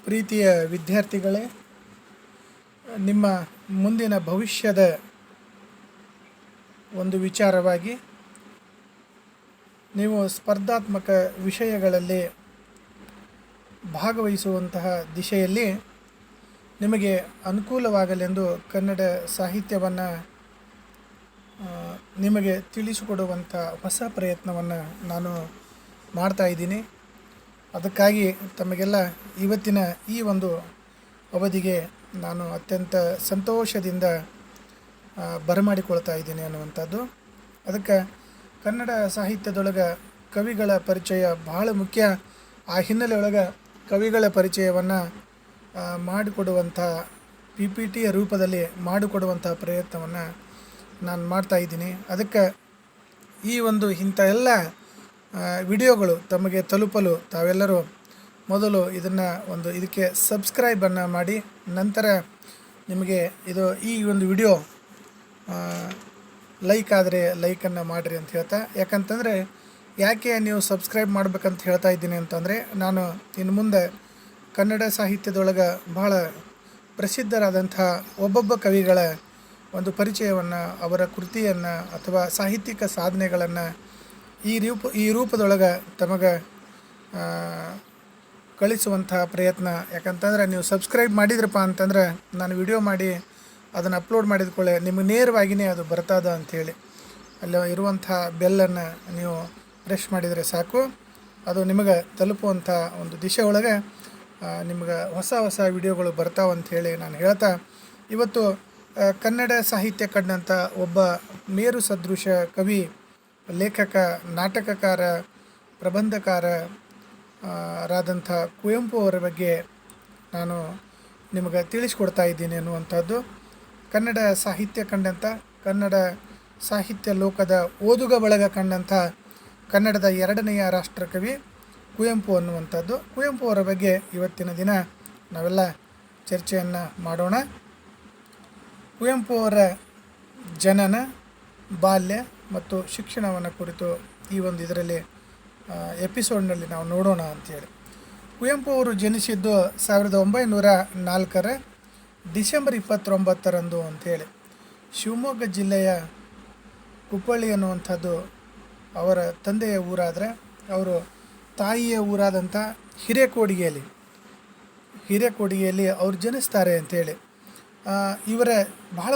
ಪ್ರೀತಿಯ ವಿದ್ಯಾರ್ಥಿಗಳೇ, ನಿಮ್ಮ ಮುಂದಿನ ಭವಿಷ್ಯದ ಒಂದು ವಿಚಾರವಾಗಿ ನೀವು ಸ್ಪರ್ಧಾತ್ಮಕ ವಿಷಯಗಳಲ್ಲಿ ಭಾಗವಹಿಸುವಂತಹ ದಿಶೆಯಲ್ಲಿ ನಿಮಗೆ ಅನುಕೂಲವಾಗಲೆಂದು ಕನ್ನಡ ಸಾಹಿತ್ಯವನ್ನು ನಿಮಗೆ ತಿಳಿಸಿಕೊಡುವಂಥ ಹೊಸ ಪ್ರಯತ್ನವನ್ನು ನಾನು ಮಾಡ್ತಾಯಿದ್ದೀನಿ. ಅದಕ್ಕಾಗಿ ತಮಗೆಲ್ಲ ಇವತ್ತಿನ ಈ ಒಂದು ಅವಧಿಗೆ ನಾನು ಅತ್ಯಂತ ಸಂತೋಷದಿಂದ ಬರಮಾಡಿಕೊಳ್ತಾ ಇದ್ದೀನಿ ಅನ್ನುವಂಥದ್ದು. ಅದಕ್ಕೆ ಕನ್ನಡ ಸಾಹಿತ್ಯದೊಳಗೆ ಕವಿಗಳ ಪರಿಚಯ ಬಹಳ ಮುಖ್ಯ. ಆ ಹಿನ್ನೆಲೆಯೊಳಗೆ ಕವಿಗಳ ಪರಿಚಯವನ್ನು ಮಾಡಿಕೊಡುವಂಥ PPTಯ ರೂಪದಲ್ಲಿ ಮಾಡಿಕೊಡುವಂಥ ಪ್ರಯತ್ನವನ್ನು ನಾನು ಮಾಡ್ತಾಯಿದ್ದೀನಿ. ಅದಕ್ಕೆ ಈ ಒಂದು ಇಂಥ ಎಲ್ಲ ವಿಡಿಯೋಗಳು ತಮಗೆ ತಲುಪಲು ತಾವೆಲ್ಲರೂ ಮೊದಲು ಇದಕ್ಕೆ ಸಬ್ಸ್ಕ್ರೈಬನ್ನು ಮಾಡಿ, ನಂತರ ನಿಮಗೆ ಈ ಒಂದು ವಿಡಿಯೋ ಲೈಕ್ ಆದರೆ ಲೈಕನ್ನು ಮಾಡಿರಿ ಅಂತ ಹೇಳ್ತಾ, ಯಾಕಂತಂದರೆ ಯಾಕೆ ನೀವು ಸಬ್ಸ್ಕ್ರೈಬ್ ಮಾಡಬೇಕಂತ ಹೇಳ್ತಾ ಇದ್ದೀನಿ ಅಂತಂದರೆ, ನಾನು ಇನ್ನು ಮುಂದೆ ಕನ್ನಡ ಸಾಹಿತ್ಯದೊಳಗೆ ಬಹಳ ಪ್ರಸಿದ್ಧರಾದಂಥ ಒಬ್ಬೊಬ್ಬ ಕವಿಗಳ ಒಂದು ಪರಿಚಯವನ್ನು, ಅವರ ಕೃತಿಯನ್ನು ಅಥವಾ ಸಾಹಿತ್ಯಿಕ ಸಾಧನೆಗಳನ್ನು ಈ ರೂಪದೊಳಗೆ ತಮಗೆ ಕಳಿಸುವಂಥ ಪ್ರಯತ್ನ. ಯಾಕಂತಂದರೆ ನೀವು ಸಬ್ಸ್ಕ್ರೈಬ್ ಮಾಡಿದ್ರಪ್ಪ ಅಂತಂದ್ರೆ ನಾನು ವಿಡಿಯೋ ಮಾಡಿ ಅದನ್ನು ಅಪ್ಲೋಡ್ ಮಾಡಿದ ಕೂಡಲೇ ನಿಮಗೆ ನೇರವಾಗಿಯೇ ಅದು ಬರ್ತದ ಅಂಥೇಳಿ ಅಲ್ಲಿ ಇರುವಂಥ ಬೆಲ್ಲನ್ನು ನೀವು ಪ್ರೆಸ್ ಮಾಡಿದರೆ ಸಾಕು, ಅದು ನಿಮಗೆ ತಲುಪುವಂಥ ಒಂದು ದಿಶೆ ಒಳಗೆ ನಿಮಗೆ ಹೊಸ ವಿಡಿಯೋಗಳು ಬರ್ತಾವಂಥೇಳಿ ನಾನು ಹೇಳ್ತಾ, ಇವತ್ತು ಕನ್ನಡ ಸಾಹಿತ್ಯ ಕಂಡಂಥ ಒಬ್ಬ ಮೇರು ಸದೃಶ ಕವಿ, ಲೇಖಕ, ನಾಟಕಕಾರ, ಪ್ರಬಂಧಕಾರ ರಾದಂಥ ಕುವೆಂಪು ಅವರ ಬಗ್ಗೆ ನಾನು ನಿಮಗೆ ತಿಳಿಸ್ಕೊಡ್ತಾ ಇದ್ದೀನಿ ಅನ್ನುವಂಥದ್ದು. ಕನ್ನಡ ಸಾಹಿತ್ಯ ಕಂಡಂಥ, ಕನ್ನಡ ಸಾಹಿತ್ಯ ಲೋಕದ ಓದುಗ ಬಳಗ ಕಂಡಂಥ ಕನ್ನಡದ ಎರಡನೆಯ ರಾಷ್ಟ್ರಕವಿ ಕುವೆಂಪು ಅನ್ನುವಂಥದ್ದು. ಕುವೆಂಪು ಅವರ ಬಗ್ಗೆ ಇವತ್ತಿನ ದಿನ ನಾವೆಲ್ಲ ಚರ್ಚೆಯನ್ನು ಮಾಡೋಣ. ಕುವೆಂಪು ಅವರ ಜನನ, ಬಾಲ್ಯ ಮತ್ತು ಶಿಕ್ಷಣವನ್ನು ಕುರಿತು ಈ ಒಂದು ಇದರಲ್ಲಿ ಎಪಿಸೋಡ್ನಲ್ಲಿ ನಾವು ನೋಡೋಣ ಅಂಥೇಳಿ. ಕುವೆಂಪು ಅವರು ಜನಿಸಿದ್ದು 1904 ಡಿಸೆಂಬರ್ 29 ಅಂಥೇಳಿ ಶಿವಮೊಗ್ಗ ಜಿಲ್ಲೆಯ ಕುಪ್ಪಳ್ಳಿ ಅನ್ನುವಂಥದ್ದು ಅವರ ತಂದೆಯ ಊರಾದರೆ, ಅವರು ತಾಯಿಯ ಊರಾದಂಥ ಹಿರೇಕೊಡಿಗೆಯಲ್ಲಿ ಅವರು ಜನಿಸ್ತಾರೆ ಅಂಥೇಳಿ. ಇವರ ಬಹಳ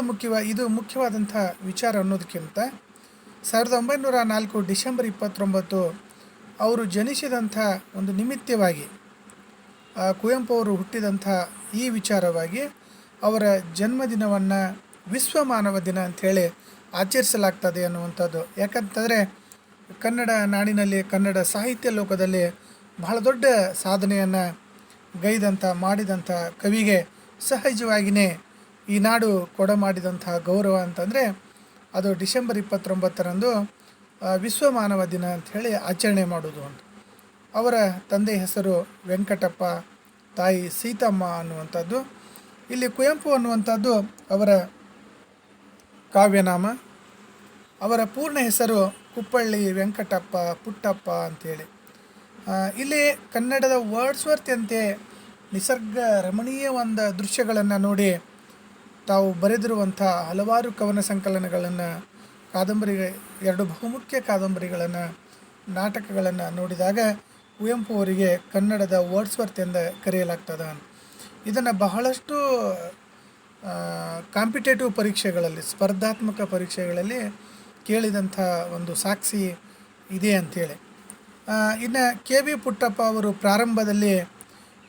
ಮುಖ್ಯವಾದಂಥ ವಿಚಾರ ಅನ್ನೋದಕ್ಕಿಂತ 1904 ಡಿಸೆಂಬರ್ 29 ಅವರು ಜನಿಸಿದಂಥ ಒಂದು ನಿಮಿತ್ತವಾಗಿ, ಕುವೆಂಪು ಅವರು ಹುಟ್ಟಿದಂಥ ಈ ವಿಚಾರವಾಗಿ ಅವರ ಜನ್ಮದಿನವನ್ನು ವಿಶ್ವ ಮಾನವ ದಿನ ಅಂಥೇಳಿ ಆಚರಿಸಲಾಗ್ತದೆ ಅನ್ನುವಂಥದ್ದು. ಯಾಕಂತಂದರೆ ಕನ್ನಡ ನಾಡಿನಲ್ಲಿ, ಕನ್ನಡ ಸಾಹಿತ್ಯ ಲೋಕದಲ್ಲಿ ಬಹಳ ದೊಡ್ಡ ಸಾಧನೆಯನ್ನು ಮಾಡಿದಂಥ ಕವಿಗೆ ಸಹಜವಾಗಿಯೇ ಈ ನಾಡು ಕೊಡಮಾಡಿದಂಥ ಗೌರವ ಅಂತಂದರೆ ಅದು ಡಿಸೆಂಬರ್ 29 ವಿಶ್ವ ಮಾನವ ದಿನ ಅಂಥೇಳಿ ಆಚರಣೆ ಮಾಡೋದು ಅಂತ. ಅವರ ತಂದೆ ಹೆಸರು ವೆಂಕಟಪ್ಪ, ತಾಯಿ ಸೀತಮ್ಮ ಅನ್ನುವಂಥದ್ದು. ಇಲ್ಲಿ ಕುವೆಂಪು ಅನ್ನುವಂಥದ್ದು ಅವರ ಕಾವ್ಯನಾಮ. ಅವರ ಪೂರ್ಣ ಹೆಸರು ಕುಪ್ಪಳ್ಳಿ ವೆಂಕಟಪ್ಪ ಪುಟ್ಟಪ್ಪ ಅಂಥೇಳಿ. ಇಲ್ಲಿ ಕನ್ನಡದ ವರ್ಡ್ಸ್ವರ್ತಿಯಂತೆ ನಿಸರ್ಗ ರಮಣೀಯ ಒಂದು ದೃಶ್ಯಗಳನ್ನು ನೋಡಿ ತಾವು ಬರೆದಿರುವಂಥ ಹಲವಾರು ಕವನ ಸಂಕಲನಗಳನ್ನು, ಎರಡು ಬಹುಮುಖ್ಯ ಕಾದಂಬರಿಗಳನ್ನು, ನಾಟಕಗಳನ್ನು ನೋಡಿದಾಗ ಕುವೆಂಪು ಅವರಿಗೆ ಕನ್ನಡದ ವರ್ಡ್ಸ್ವರ್ತ್ ಎಂದು ಕರೆಯಲಾಗ್ತದೆ. ಇದನ್ನು ಬಹಳಷ್ಟು ಕಾಂಪಿಟೇಟಿವ್ ಪರೀಕ್ಷೆಗಳಲ್ಲಿ, ಸ್ಪರ್ಧಾತ್ಮಕ ಪರೀಕ್ಷೆಗಳಲ್ಲಿ ಕೇಳಿದಂಥ ಒಂದು ಸಾಕ್ಷಿ ಇದೆ ಅಂಥೇಳಿ. ಇನ್ನು KV ಪುಟ್ಟಪ್ಪ ಅವರು ಪ್ರಾರಂಭದಲ್ಲಿ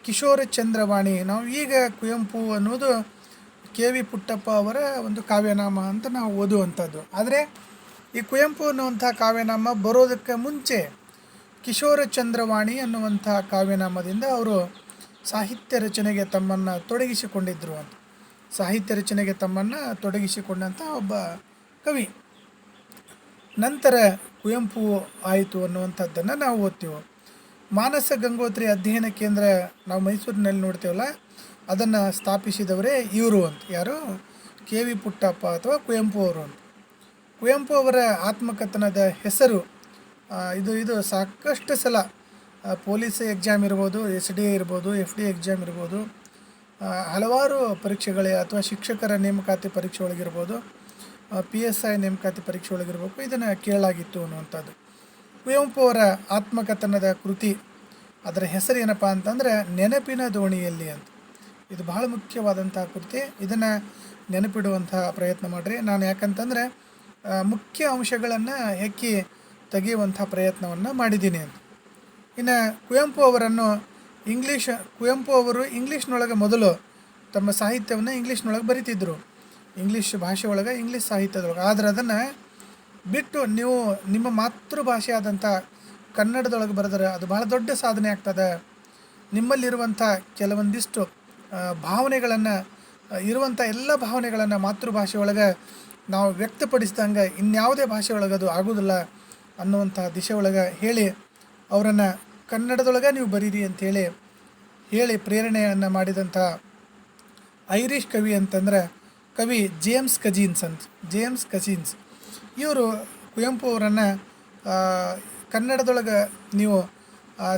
ಕಿಶೋರ ಚಂದ್ರವಾಣಿ, ನಾವು ಈಗ ಕುವೆಂಪು ಅನ್ನೋದು KV ಪುಟ್ಟಪ್ಪ ಅವರ ಒಂದು ಕಾವ್ಯನಾಮ ಅಂತ ನಾವು ಓದುವಂಥದ್ದು. ಆದರೆ ಈ ಕುವೆಂಪು ಅನ್ನುವಂಥ ಕಾವ್ಯನಾಮ ಬರೋದಕ್ಕೆ ಮುಂಚೆ ಕಿಶೋರ ಚಂದ್ರವಾಣಿ ಅನ್ನುವಂಥ ಕಾವ್ಯನಾಮದಿಂದ ಅವರು ಸಾಹಿತ್ಯ ರಚನೆಗೆ ತಮ್ಮನ್ನು ತೊಡಗಿಸಿಕೊಂಡಿದ್ದರು ಅಂತ. ಸಾಹಿತ್ಯ ರಚನೆಗೆ ತಮ್ಮನ್ನು ತೊಡಗಿಸಿಕೊಂಡಂಥ ಒಬ್ಬ ಕವಿ. ನಂತರ ಕುವೆಂಪು ಆಯಿತು ಅನ್ನುವಂಥದ್ದನ್ನು ನಾವು ಓದ್ತೀವಿ. ಮಾನಸ ಗಂಗೋತ್ರಿ ಅಧ್ಯಯನ ಕೇಂದ್ರ ನಾವು ಮೈಸೂರಿನಲ್ಲಿ ನೋಡ್ತೀವಲ್ಲ, ಅದನ್ನು ಸ್ಥಾಪಿಸಿದವರೇ ಇವರು ಅಂತ. ಯಾರು? KV ಪುಟ್ಟಪ್ಪ ಅಥವಾ ಕುವೆಂಪು ಅವರು ಅಂತ. ಕುವೆಂಪು ಅವರ ಆತ್ಮಕಥನದ ಹೆಸರು ಇದು ಸಾಕಷ್ಟು ಸಲ ಪೊಲೀಸ್ ಎಕ್ಸಾಮ್ ಇರ್ಬೋದು, SDA ಇರ್ಬೋದು, FD ಎಕ್ಸಾಮ್ ಇರ್ಬೋದು, ಹಲವಾರು ಪರೀಕ್ಷೆಗಳೇ ಅಥವಾ ಶಿಕ್ಷಕರ ನೇಮಕಾತಿ ಪರೀಕ್ಷೆ ಒಳಗಿರ್ಬೋದು, PSI ನೇಮಕಾತಿ ಪರೀಕ್ಷೆ ಒಳಗಿರ್ಬೇಕು, ಇದನ್ನು ಕೇಳಲಾಗಿತ್ತು ಅನ್ನುವಂಥದ್ದು. ಕುವೆಂಪು ಅವರ ಆತ್ಮಕಥನದ ಕೃತಿ, ಅದರ ಹೆಸರು ಏನಪ್ಪ ಅಂತಂದರೆ ನೆನಪಿನ ದೋಣಿಯಲ್ಲಿ ಅಂತ. ಇದು ಬಹಳ ಮುಖ್ಯವಾದಂಥ ಕೃತಿ. ಇದನ್ನು ನೆನಪಿಡುವಂತಹ ಪ್ರಯತ್ನ ಮಾಡಿರಿ. ನಾನು ಯಾಕಂತಂದರೆ ಮುಖ್ಯ ಅಂಶಗಳನ್ನು ಹೆಕ್ಕಿ ತೆಗೆಯುವಂಥ ಪ್ರಯತ್ನವನ್ನು ಮಾಡಿದ್ದೀನಿ ಅಂತ. ಇನ್ನು ಕುವೆಂಪು ಅವರು ಇಂಗ್ಲೀಷ್ನೊಳಗೆ ಮೊದಲು ತಮ್ಮ ಸಾಹಿತ್ಯವನ್ನು ಇಂಗ್ಲೀಷ್ನೊಳಗೆ ಬರಿತಿದ್ದರು, ಇಂಗ್ಲೀಷ್ ಭಾಷೆ ಒಳಗೆ, ಇಂಗ್ಲೀಷ್ ಸಾಹಿತ್ಯದೊಳಗೆ. ಆದರೆ ಅದನ್ನು ಬಿಟ್ಟು ನೀವು ನಿಮ್ಮ ಮಾತೃಭಾಷೆ ಆದಂಥ ಕನ್ನಡದೊಳಗೆ ಬರೆದರೆ ಅದು ಭಾಳ ದೊಡ್ಡ ಸಾಧನೆ ಆಗ್ತದೆ. ನಿಮ್ಮಲ್ಲಿರುವಂಥ ಕೆಲವೊಂದಿಷ್ಟು ಭಾವನೆಗಳನ್ನು, ಇರುವಂಥ ಎಲ್ಲ ಭಾವನೆಗಳನ್ನು ಮಾತೃಭಾಷೆ ಒಳಗೆ ನಾವು ವ್ಯಕ್ತಪಡಿಸಿದಂಗೆ ಇನ್ಯಾವುದೇ ಭಾಷೆ ಒಳಗೆ ಅದು ಆಗೋದಿಲ್ಲ ಅನ್ನುವಂಥ ದಿಶೆ ಒಳಗೆ ಹೇಳಿ ಅವರನ್ನು ಕನ್ನಡದೊಳಗೆ ನೀವು ಬರೀರಿ ಅಂಥೇಳಿ ಹೇಳಿ ಪ್ರೇರಣೆಯನ್ನು ಮಾಡಿದಂಥ ಐರಿಷ್ ಕವಿ ಅಂತಂದರೆ ಕವಿ ಜೇಮ್ಸ್ ಕಜಿನ್ಸ್. ಇವರು ಕುವೆಂಪು ಅವರನ್ನು ಕನ್ನಡದೊಳಗೆ ನೀವು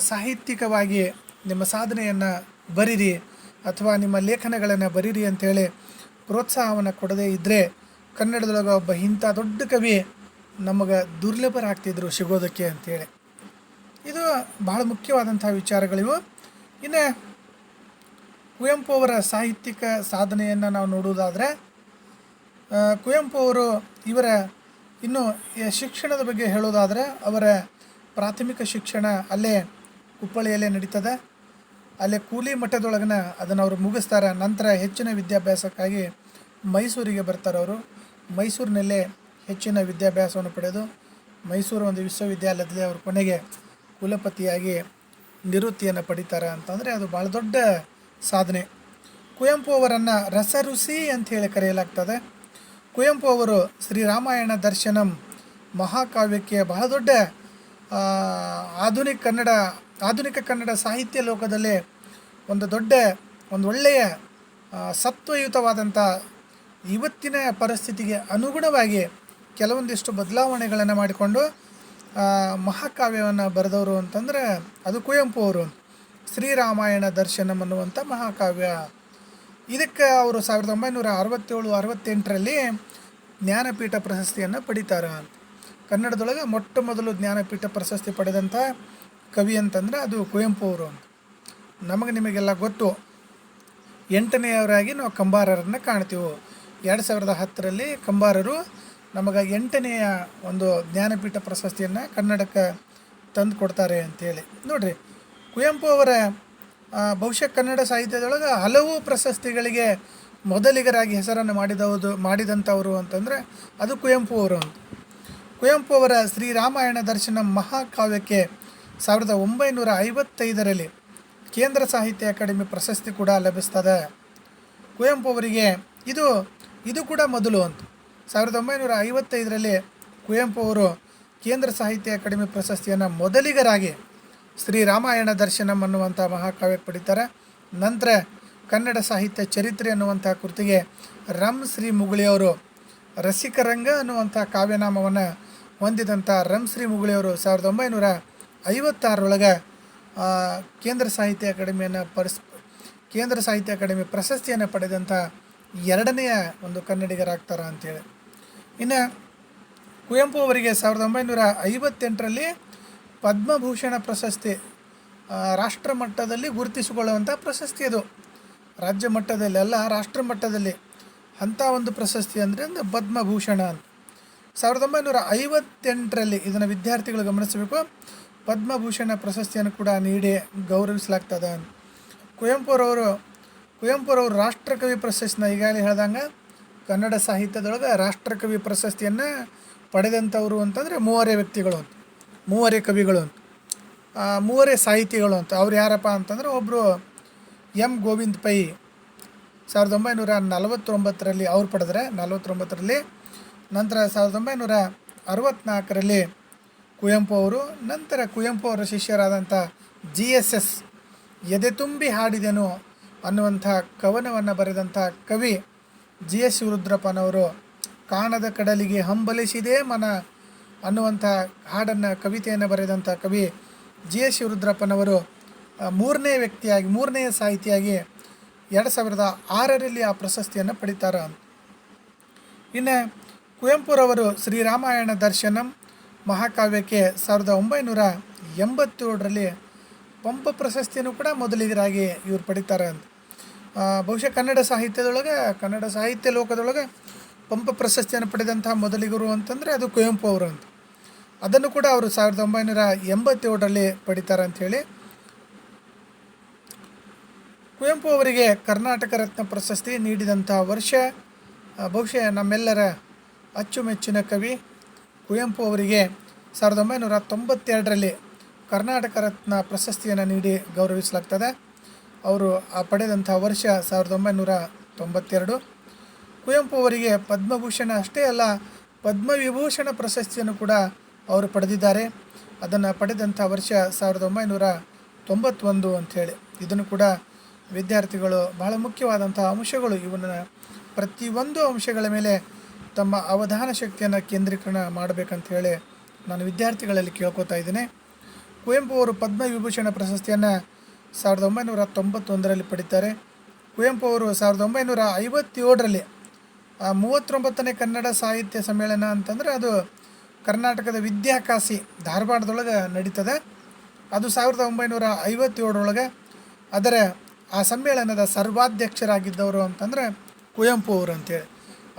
ಸಾಹಿತ್ಯಿಕವಾಗಿ ನಿಮ್ಮ ಸಾಧನೆಯನ್ನು ಬರೀರಿ ಅಥವಾ ನಿಮ್ಮ ಲೇಖನಗಳನ್ನು ಬರೀರಿ ಅಂಥೇಳಿ ಪ್ರೋತ್ಸಾಹವನ್ನು ಕೊಡದೇ ಇದ್ದರೆ ಕನ್ನಡದೊಳಗೆ ಒಬ್ಬ ಇಂಥ ದೊಡ್ಡ ಕವಿ ನಮಗೆ ದುರ್ಲಭರಾಗ್ತಿದ್ರು ಸಿಗೋದಕ್ಕೆ ಅಂಥೇಳಿ. ಇದು ಬಹಳ ಮುಖ್ಯವಾದಂಥ ವಿಚಾರಗಳಿವು. ಇನ್ನು ಕುವೆಂಪು ಅವರ ಸಾಹಿತ್ಯಿಕ ಸಾಧನೆಯನ್ನು ನಾವು ನೋಡುವುದಾದರೆ, ಕುವೆಂಪು ಅವರು ಇನ್ನು ಶಿಕ್ಷಣದ ಬಗ್ಗೆ ಹೇಳೋದಾದರೆ, ಅವರ ಪ್ರಾಥಮಿಕ ಶಿಕ್ಷಣ ಅಲ್ಲೇ ಹುಬ್ಬಳ್ಳಿಯಲ್ಲೇ ನಡೀತದೆ. ಅಲ್ಲೇ ಕೂಲಿ ಮಠದೊಳಗನ ಅದನ್ನು ಅವರು ಮುಗಿಸ್ತಾರೆ. ನಂತರ ಹೆಚ್ಚಿನ ವಿದ್ಯಾಭ್ಯಾಸಕ್ಕಾಗಿ ಮೈಸೂರಿಗೆ ಬರ್ತಾರೆ. ಅವರು ಮೈಸೂರಿನಲ್ಲೇ ಹೆಚ್ಚಿನ ವಿದ್ಯಾಭ್ಯಾಸವನ್ನು ಪಡೆದು ಮೈಸೂರು ಒಂದು ವಿಶ್ವವಿದ್ಯಾಲಯದಲ್ಲಿ ಅವರು ಕೊನೆಗೆ ಕುಲಪತಿಯಾಗಿ ನಿವೃತ್ತಿಯನ್ನು ಪಡಿತಾರೆ ಅಂತಂದರೆ ಅದು ಭಾಳ ದೊಡ್ಡ ಸಾಧನೆ. ಕುವೆಂಪು ಅವರನ್ನು ರಸಋಷಿ ಅಂಥೇಳಿ ಕರೆಯಲಾಗ್ತದೆ. ಕುವೆಂಪು ಅವರು ಶ್ರೀರಾಮಾಯಣ ದರ್ಶನಂ ಮಹಾಕಾವ್ಯಕ್ಕೆ ಬಹಳ ದೊಡ್ಡ ಆಧುನಿಕ ಕನ್ನಡ ಸಾಹಿತ್ಯ ಲೋಕದಲ್ಲೇ ಒಂದು ಒಳ್ಳೆಯ ಸತ್ವಯುತವಾದಂಥ ಇವತ್ತಿನ ಪರಿಸ್ಥಿತಿಗೆ ಅನುಗುಣವಾಗಿ ಕೆಲವೊಂದಿಷ್ಟು ಬದಲಾವಣೆಗಳನ್ನು ಮಾಡಿಕೊಂಡು ಮಹಾಕಾವ್ಯವನ್ನು ಬರೆದವರು ಅಂತಂದರೆ ಅದು ಕುವೆಂಪು ಅವರು. ಶ್ರೀರಾಮಾಯಣ ದರ್ಶನಂ ಅನ್ನುವಂಥ ಮಹಾಕಾವ್ಯ, ಇದಕ್ಕೆ ಅವರು 1967-68ರಲ್ಲಿ ಜ್ಞಾನಪೀಠ ಪ್ರಶಸ್ತಿಯನ್ನು ಪಡಿತಾರೆ. ಕನ್ನಡದೊಳಗೆ ಮೊಟ್ಟ ಮೊದಲು ಜ್ಞಾನಪೀಠ ಪ್ರಶಸ್ತಿ ಪಡೆದಂಥ ಕವಿ ಅಂತಂದರೆ ಅದು ಕುವೆಂಪು ಅವರು ಅಂತ. ನಿಮಗೆಲ್ಲ ಗೊತ್ತು. 8ನೇಯವರಾಗಿ ನಾವು ಕಂಬಾರರನ್ನು ಕಾಣ್ತೀವಿ. 2010ರಲ್ಲಿ ಕಂಬಾರರು ನಮಗೆ 8ನೇಯ ಒಂದು ಜ್ಞಾನಪೀಠ ಪ್ರಶಸ್ತಿಯನ್ನು ಕನ್ನಡಕ್ಕೆ ತಂದು ಕೊಡ್ತಾರೆ ಅಂಥೇಳಿ. ನೋಡಿರಿ, ಕುವೆಂಪು ಅವರ ಬಹುಶಃ ಕನ್ನಡ ಸಾಹಿತ್ಯದೊಳಗೆ ಹಲವು ಪ್ರಶಸ್ತಿಗಳಿಗೆ ಮೊದಲಿಗರಾಗಿ ಹೆಸರನ್ನು ಮಾಡಿದಂಥವರು ಅಂತಂದರೆ ಅದು ಕುವೆಂಪು ಅವರು ಅಂತ. ಕುವೆಂಪು ಅವರ ಶ್ರೀರಾಮಾಯಣ ದರ್ಶನಂ ಮಹಾಕಾವ್ಯಕ್ಕೆ 1955ರಲ್ಲಿ ಕೇಂದ್ರ ಸಾಹಿತ್ಯ ಅಕಾಡೆಮಿ ಪ್ರಶಸ್ತಿ ಕೂಡ ಲಭಿಸ್ತದೆ. ಕುವೆಂಪು ಅವರಿಗೆ ಇದು ಕೂಡ ಮೊದಲು ಅಂತ. 1955ರಲ್ಲಿ ಕುವೆಂಪು ಅವರು ಕೇಂದ್ರ ಸಾಹಿತ್ಯ ಅಕಾಡೆಮಿ ಪ್ರಶಸ್ತಿಯನ್ನು ಮೊದಲಿಗರಾಗಿ ಶ್ರೀರಾಮಾಯಣ ದರ್ಶನಂ ಅನ್ನುವಂಥ ಮಹಾಕಾವ್ಯಕ್ಕೆ ಪಡಿತಾರೆ. ನಂತರ ಕನ್ನಡ ಸಾಹಿತ್ಯ ಚರಿತ್ರೆ ಅನ್ನುವಂಥ ಕೃತಿಗೆ ಶ್ರೀ ಮುಗುಳಿಯವರು ರಸಿಕರಂಗ ಅನ್ನುವಂಥ ಕಾವ್ಯನಾಮವನ್ನು ಹೊಂದಿದಂಥ ಶ್ರೀ ಮುಗುಳಿಯವರು 1956ರೊಳಗೆ ಕೇಂದ್ರ ಸಾಹಿತ್ಯ ಅಕಾಡೆಮಿ ಪ್ರಶಸ್ತಿಯನ್ನು ಪಡೆದಂಥ 2ನೆಯ ಒಂದು ಕನ್ನಡಿಗರಾಗ್ತಾರೆ ಅಂಥೇಳಿ. ಇನ್ನು ಕುವೆಂಪು ಅವರಿಗೆ 1958ರಲ್ಲಿ ಪದ್ಮಭೂಷಣ ಪ್ರಶಸ್ತಿ, ರಾಷ್ಟ್ರ ಮಟ್ಟದಲ್ಲಿ ಗುರುತಿಸಿಕೊಳ್ಳುವಂಥ ಪ್ರಶಸ್ತಿ. ಅದು ರಾಜ್ಯ ಮಟ್ಟದಲ್ಲಿ ಅಲ್ಲ, ರಾಷ್ಟ್ರ ಮಟ್ಟದಲ್ಲಿ ಅಂಥ ಒಂದು ಪ್ರಶಸ್ತಿ ಅಂದರೆ ಪದ್ಮಭೂಷಣ ಅಂತ. 1958ರಲ್ಲಿ ಇದನ್ನು ವಿದ್ಯಾರ್ಥಿಗಳು ಗಮನಿಸಬೇಕು. ಪದ್ಮಭೂಷಣ ಪ್ರಶಸ್ತಿಯನ್ನು ಕೂಡ ನೀಡಿ ಗೌರವಿಸಲಾಗ್ತದೆ. ಕುವೆಂಪುರವರು ರಾಷ್ಟ್ರಕವಿ ಪ್ರಶಸ್ತಿನ ಈಗಾಗಲೇ ಹೇಳ್ದಂಗೆ ಕನ್ನಡ ಸಾಹಿತ್ಯದೊಳಗೆ ರಾಷ್ಟ್ರಕವಿ ಪ್ರಶಸ್ತಿಯನ್ನು ಪಡೆದಂಥವರು ಅಂತಂದರೆ 3 ವ್ಯಕ್ತಿಗಳು ಅಂತ, 3 ಕವಿಗಳು ಅಂತ, 3 ಸಾಹಿತಿಗಳು ಅಂತ. ಅವ್ರು ಯಾರಪ್ಪ ಅಂತಂದರೆ ಒಬ್ಬರು ಎಂ ಗೋವಿಂದ ಪೈ 1949ರಲ್ಲಿ ಅವ್ರು ಪಡೆದ್ರೆ 49ರಲ್ಲಿ. ನಂತರ 1964ರಲ್ಲಿ ಕುವೆಂಪು ಅವರು. ನಂತರ ಕುವೆಂಪು ಅವರ ಶಿಷ್ಯರಾದಂಥ GSS ಎದೆ ತುಂಬಿ ಹಾಡಿದೆನು ಅನ್ನುವಂಥ ಕವನವನ್ನು ಬರೆದಂಥ ಕವಿ GS ರುದ್ರಪ್ಪನವರು ಕಾಣದ ಕಡಲಿಗೆ ಹಂಬಲಿಸಿದೆ ಮನ ಅನ್ನುವಂಥ ಕವಿತೆಯನ್ನು ಬರೆದಂಥ ಕವಿ GS ಶಿವರುದ್ರಪ್ಪನವರು ಮೂರನೇ ವ್ಯಕ್ತಿಯಾಗಿ, ಮೂರನೆಯ ಸಾಹಿತಿಯಾಗಿ 2006ರಲ್ಲಿ ಆ ಪ್ರಶಸ್ತಿಯನ್ನು ಪಡಿತಾರೆ. ಇನ್ನು ಕುವೆಂಪುರವರು ಶ್ರೀರಾಮಾಯಣ ದರ್ಶನಂ ಮಹಾಕಾವ್ಯಕ್ಕೆ 1987ರಲ್ಲಿ ಪಂಪ ಪ್ರಶಸ್ತಿಯನ್ನು ಕೂಡ ಮೊದಲಿಗರಾಗಿ ಇವರು ಪಡಿತಾರೆ ಅಂತ. ಬಹುಶಃ ಕನ್ನಡ ಸಾಹಿತ್ಯ ಲೋಕದೊಳಗೆ ಪಂಪ ಪ್ರಶಸ್ತಿಯನ್ನು ಪಡೆದಂಥ ಮೊದಲಿಗರು ಅಂತಂದರೆ ಅದು ಕುವೆಂಪು ಅವರು ಅಂತ. ಅದನ್ನು ಕೂಡ ಅವರು 1987ರಲ್ಲಿ ಪಡಿತಾರೆ ಅಂಥೇಳಿ. ಕುವೆಂಪು ಅವರಿಗೆ ಕರ್ನಾಟಕ ರತ್ನ ಪ್ರಶಸ್ತಿ ನೀಡಿದಂಥ ವರ್ಷ ಬಹುಶಃ ನಮ್ಮೆಲ್ಲರ ಅಚ್ಚುಮೆಚ್ಚಿನ ಕವಿ ಕುವೆಂಪು ಅವರಿಗೆ 1992ರಲ್ಲಿ ಕರ್ನಾಟಕ ರತ್ನ ಪ್ರಶಸ್ತಿಯನ್ನು ನೀಡಿ ಗೌರವಿಸಲಾಗ್ತದೆ. ಅವರು ಪಡೆದಂಥ ವರ್ಷ 1992. ಕುವೆಂಪು ಅವರಿಗೆ ಪದ್ಮಭೂಷಣ ಅಷ್ಟೇ ಅಲ್ಲ, ಪದ್ಮವಿಭೂಷಣ ಪ್ರಶಸ್ತಿಯನ್ನು ಕೂಡ ಅವರು ಪಡೆದಿದ್ದಾರೆ. ಅದನ್ನು ಪಡೆದಂಥ ವರ್ಷ 1991 ಅಂಥೇಳಿ. ಇದನ್ನು ಕೂಡ ವಿದ್ಯಾರ್ಥಿಗಳು ಬಹಳ ಮುಖ್ಯವಾದಂಥ ಅಂಶಗಳು, ಇವನ್ನ ಪ್ರತಿಯೊಂದು ಅಂಶಗಳ ಮೇಲೆ ತಮ್ಮ ಅವಧಾನ ಶಕ್ತಿಯನ್ನು ಕೇಂದ್ರೀಕರಣ ಮಾಡಬೇಕಂತ ಹೇಳಿ ನಾನು ವಿದ್ಯಾರ್ಥಿಗಳಲ್ಲಿ ಕೇಳ್ಕೊತಾ ಇದ್ದೀನಿ. ಕುವೆಂಪು ಅವರು ಪದ್ಮವಿಭೂಷಣ ಪ್ರಶಸ್ತಿಯನ್ನು 1991ರಲ್ಲಿ ಪಡಿತಾರೆ. ಕುವೆಂಪು ಅವರು 1957ರಲ್ಲಿ 39ನೇ ಕನ್ನಡ ಸಾಹಿತ್ಯ ಸಮ್ಮೇಳನ ಅಂತಂದರೆ ಅದು ಕರ್ನಾಟಕದ ವಿದ್ಯಾಕಾಶಿ ಧಾರವಾಡದೊಳಗೆ ನಡೀತದೆ. ಅದು 1957ರೊಳಗೆ. ಅದರ ಆ ಸಮ್ಮೇಳನದ ಸರ್ವಾಧ್ಯಕ್ಷರಾಗಿದ್ದವರು ಅಂತಂದರೆ ಕುವೆಂಪು ಅವರು ಅಂತೇಳಿ.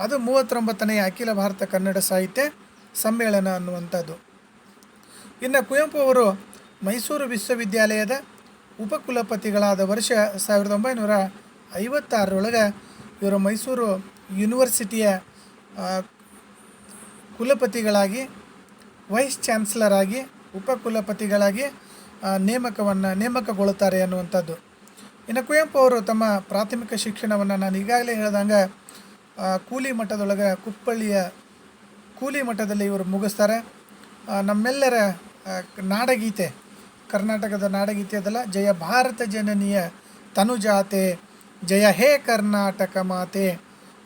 ಅದು 39ನೇ ಅಖಿಲ ಭಾರತ ಕನ್ನಡ ಸಾಹಿತ್ಯ ಸಮ್ಮೇಳನ ಅನ್ನುವಂಥದ್ದು. ಇನ್ನು ಕುವೆಂಪು ಅವರು ಮೈಸೂರು ವಿಶ್ವವಿದ್ಯಾಲಯದ ಉಪಕುಲಪತಿಗಳಾದ ವರ್ಷ 1956ರೊಳಗೆ ಇವರು ಮೈಸೂರು ಯೂನಿವರ್ಸಿಟಿಯ ಕುಲಪತಿಗಳಾಗಿ, ವೈಸ್ ಚಾನ್ಸಲರ್ ಆಗಿ, ಉಪಕುಲಪತಿಗಳಾಗಿ ನೇಮಕಗೊಳ್ಳುತ್ತಾರೆ ಅನ್ನುವಂಥದ್ದು. ಇನ್ನು ಕುವೆಂಪು ಅವರು ತಮ್ಮ ಪ್ರಾಥಮಿಕ ಶಿಕ್ಷಣವನ್ನು ನಾನು ಈಗಾಗಲೇ ಹೇಳ್ದಂಗೆ ಕೂಲಿ ಮಠದೊಳಗೆ, ಕುಪ್ಪಳ್ಳಿಯ ಕೂಲಿ ಮಠದಲ್ಲಿ ಇವರು ಮುಗಿಸ್ತಾರೆ. ನಮ್ಮೆಲ್ಲರ ನಾಡಗೀತೆ, ಕರ್ನಾಟಕದ ನಾಡಗೀತೆ ಅದಲ್ಲ, ಜಯ ಭಾರತ ಜನನಿಯ ತನುಜಾತೆ, ಜಯ ಹೇ ಕರ್ನಾಟಕ ಮಾತೆ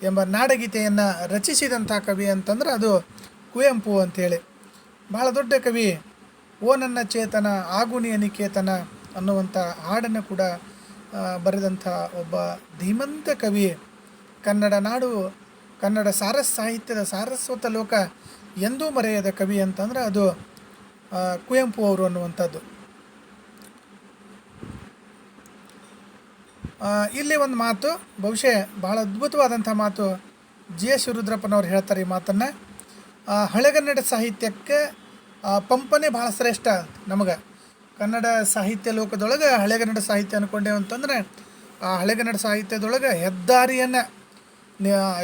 ಎಂಬ ನಾಡಗೀತೆಯನ್ನು ರಚಿಸಿದಂಥ ಕವಿ ಅಂತಂದ್ರೆ ಅದು ಕುವೆಂಪು ಅಂಥೇಳಿ. ಬಹಳ ದೊಡ್ಡ ಕವಿ. ಓ ನನ್ನ ಚೇತನ ಆಗುನಿಯ ನಿಕೇತನ ಅನ್ನುವಂಥ ಹಾಡನ್ನು ಕೂಡ ಬರೆದಂಥ ಒಬ್ಬ ಧೀಮಂತ ಕವಿ. ಕನ್ನಡ ನಾಡು, ಕನ್ನಡ ಸಾಹಿತ್ಯದ ಸಾರಸ್ವತ ಲೋಕ ಎಂದೂ ಮರೆಯದ ಕವಿ ಅಂತಂದ್ರೆ ಅದು ಕುವೆಂಪು ಅವರು ಅನ್ನುವಂಥದ್ದು. ಇಲ್ಲಿ ಒಂದು ಮಾತು, ಬಹುಶಃ ಬಹಳ ಅದ್ಭುತವಾದಂಥ ಮಾತು GS ಶಿವರುದ್ರಪ್ಪನವ್ರು ಹೇಳ್ತಾರೆ. ಈ ಮಾತನ್ನು ಹಳೆಗನ್ನಡ ಸಾಹಿತ್ಯಕ್ಕೆ ಪಂಪನೇ ಭಾಳ ಶ್ರೇಷ್ಠ. ನಮಗೆ ಕನ್ನಡ ಸಾಹಿತ್ಯ ಲೋಕದೊಳಗೆ ಹಳೆಗನ್ನಡ ಸಾಹಿತ್ಯ ಅಂದ್ಕೊಂಡೇವು ಅಂತಂದರೆ ಆ ಹಳೆಗನ್ನಡ ಸಾಹಿತ್ಯದೊಳಗೆ ಹೆದ್ದಾರಿಯನ್ನು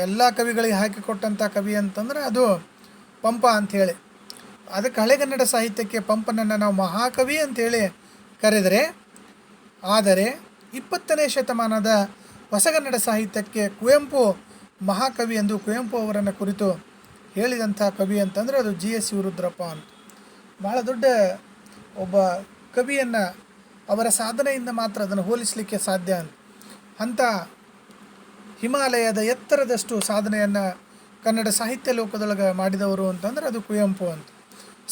ಎಲ್ಲ ಕವಿಗಳಿಗೆ ಹಾಕಿಕೊಟ್ಟಂಥ ಕವಿ ಅಂತಂದರೆ ಅದು ಪಂಪ ಅಂಥೇಳಿ. ಅದಕ್ಕೆ ಹಳೆಗನ್ನಡ ಸಾಹಿತ್ಯಕ್ಕೆ ಪಂಪನನ್ನು ನಾವು ಮಹಾಕವಿ ಅಂಥೇಳಿ ಕರೆದರೆ, ಆದರೆ 20ನೇ ಶತಮಾನದ ಹೊಸಗನ್ನಡ ಸಾಹಿತ್ಯಕ್ಕೆ ಕುವೆಂಪು ಮಹಾಕವಿ ಎಂದು ಕುವೆಂಪು ಅವರನ್ನು ಕುರಿತು ಹೇಳಿದಂಥ ಕವಿ ಅಂತಂದರೆ ಅದು GS ಶಿವರುದ್ರಪ್ಪ ಅಂತ. ಭಾಳ ದೊಡ್ಡ ಒಬ್ಬ ಕವಿಯನ್ನು ಅವರ ಸಾಧನೆಯಿಂದ ಮಾತ್ರ ಅದನ್ನು ಹೋಲಿಸಲಿಕ್ಕೆ ಸಾಧ್ಯ ಅಂಥ ಹಿಮಾಲಯದ ಎತ್ತರದಷ್ಟು ಸಾಧನೆಯನ್ನು ಕನ್ನಡ ಸಾಹಿತ್ಯ ಲೋಕದೊಳಗೆ ಮಾಡಿದವರು ಅಂತಂದರೆ ಅದು ಕುವೆಂಪು ಅಂತ.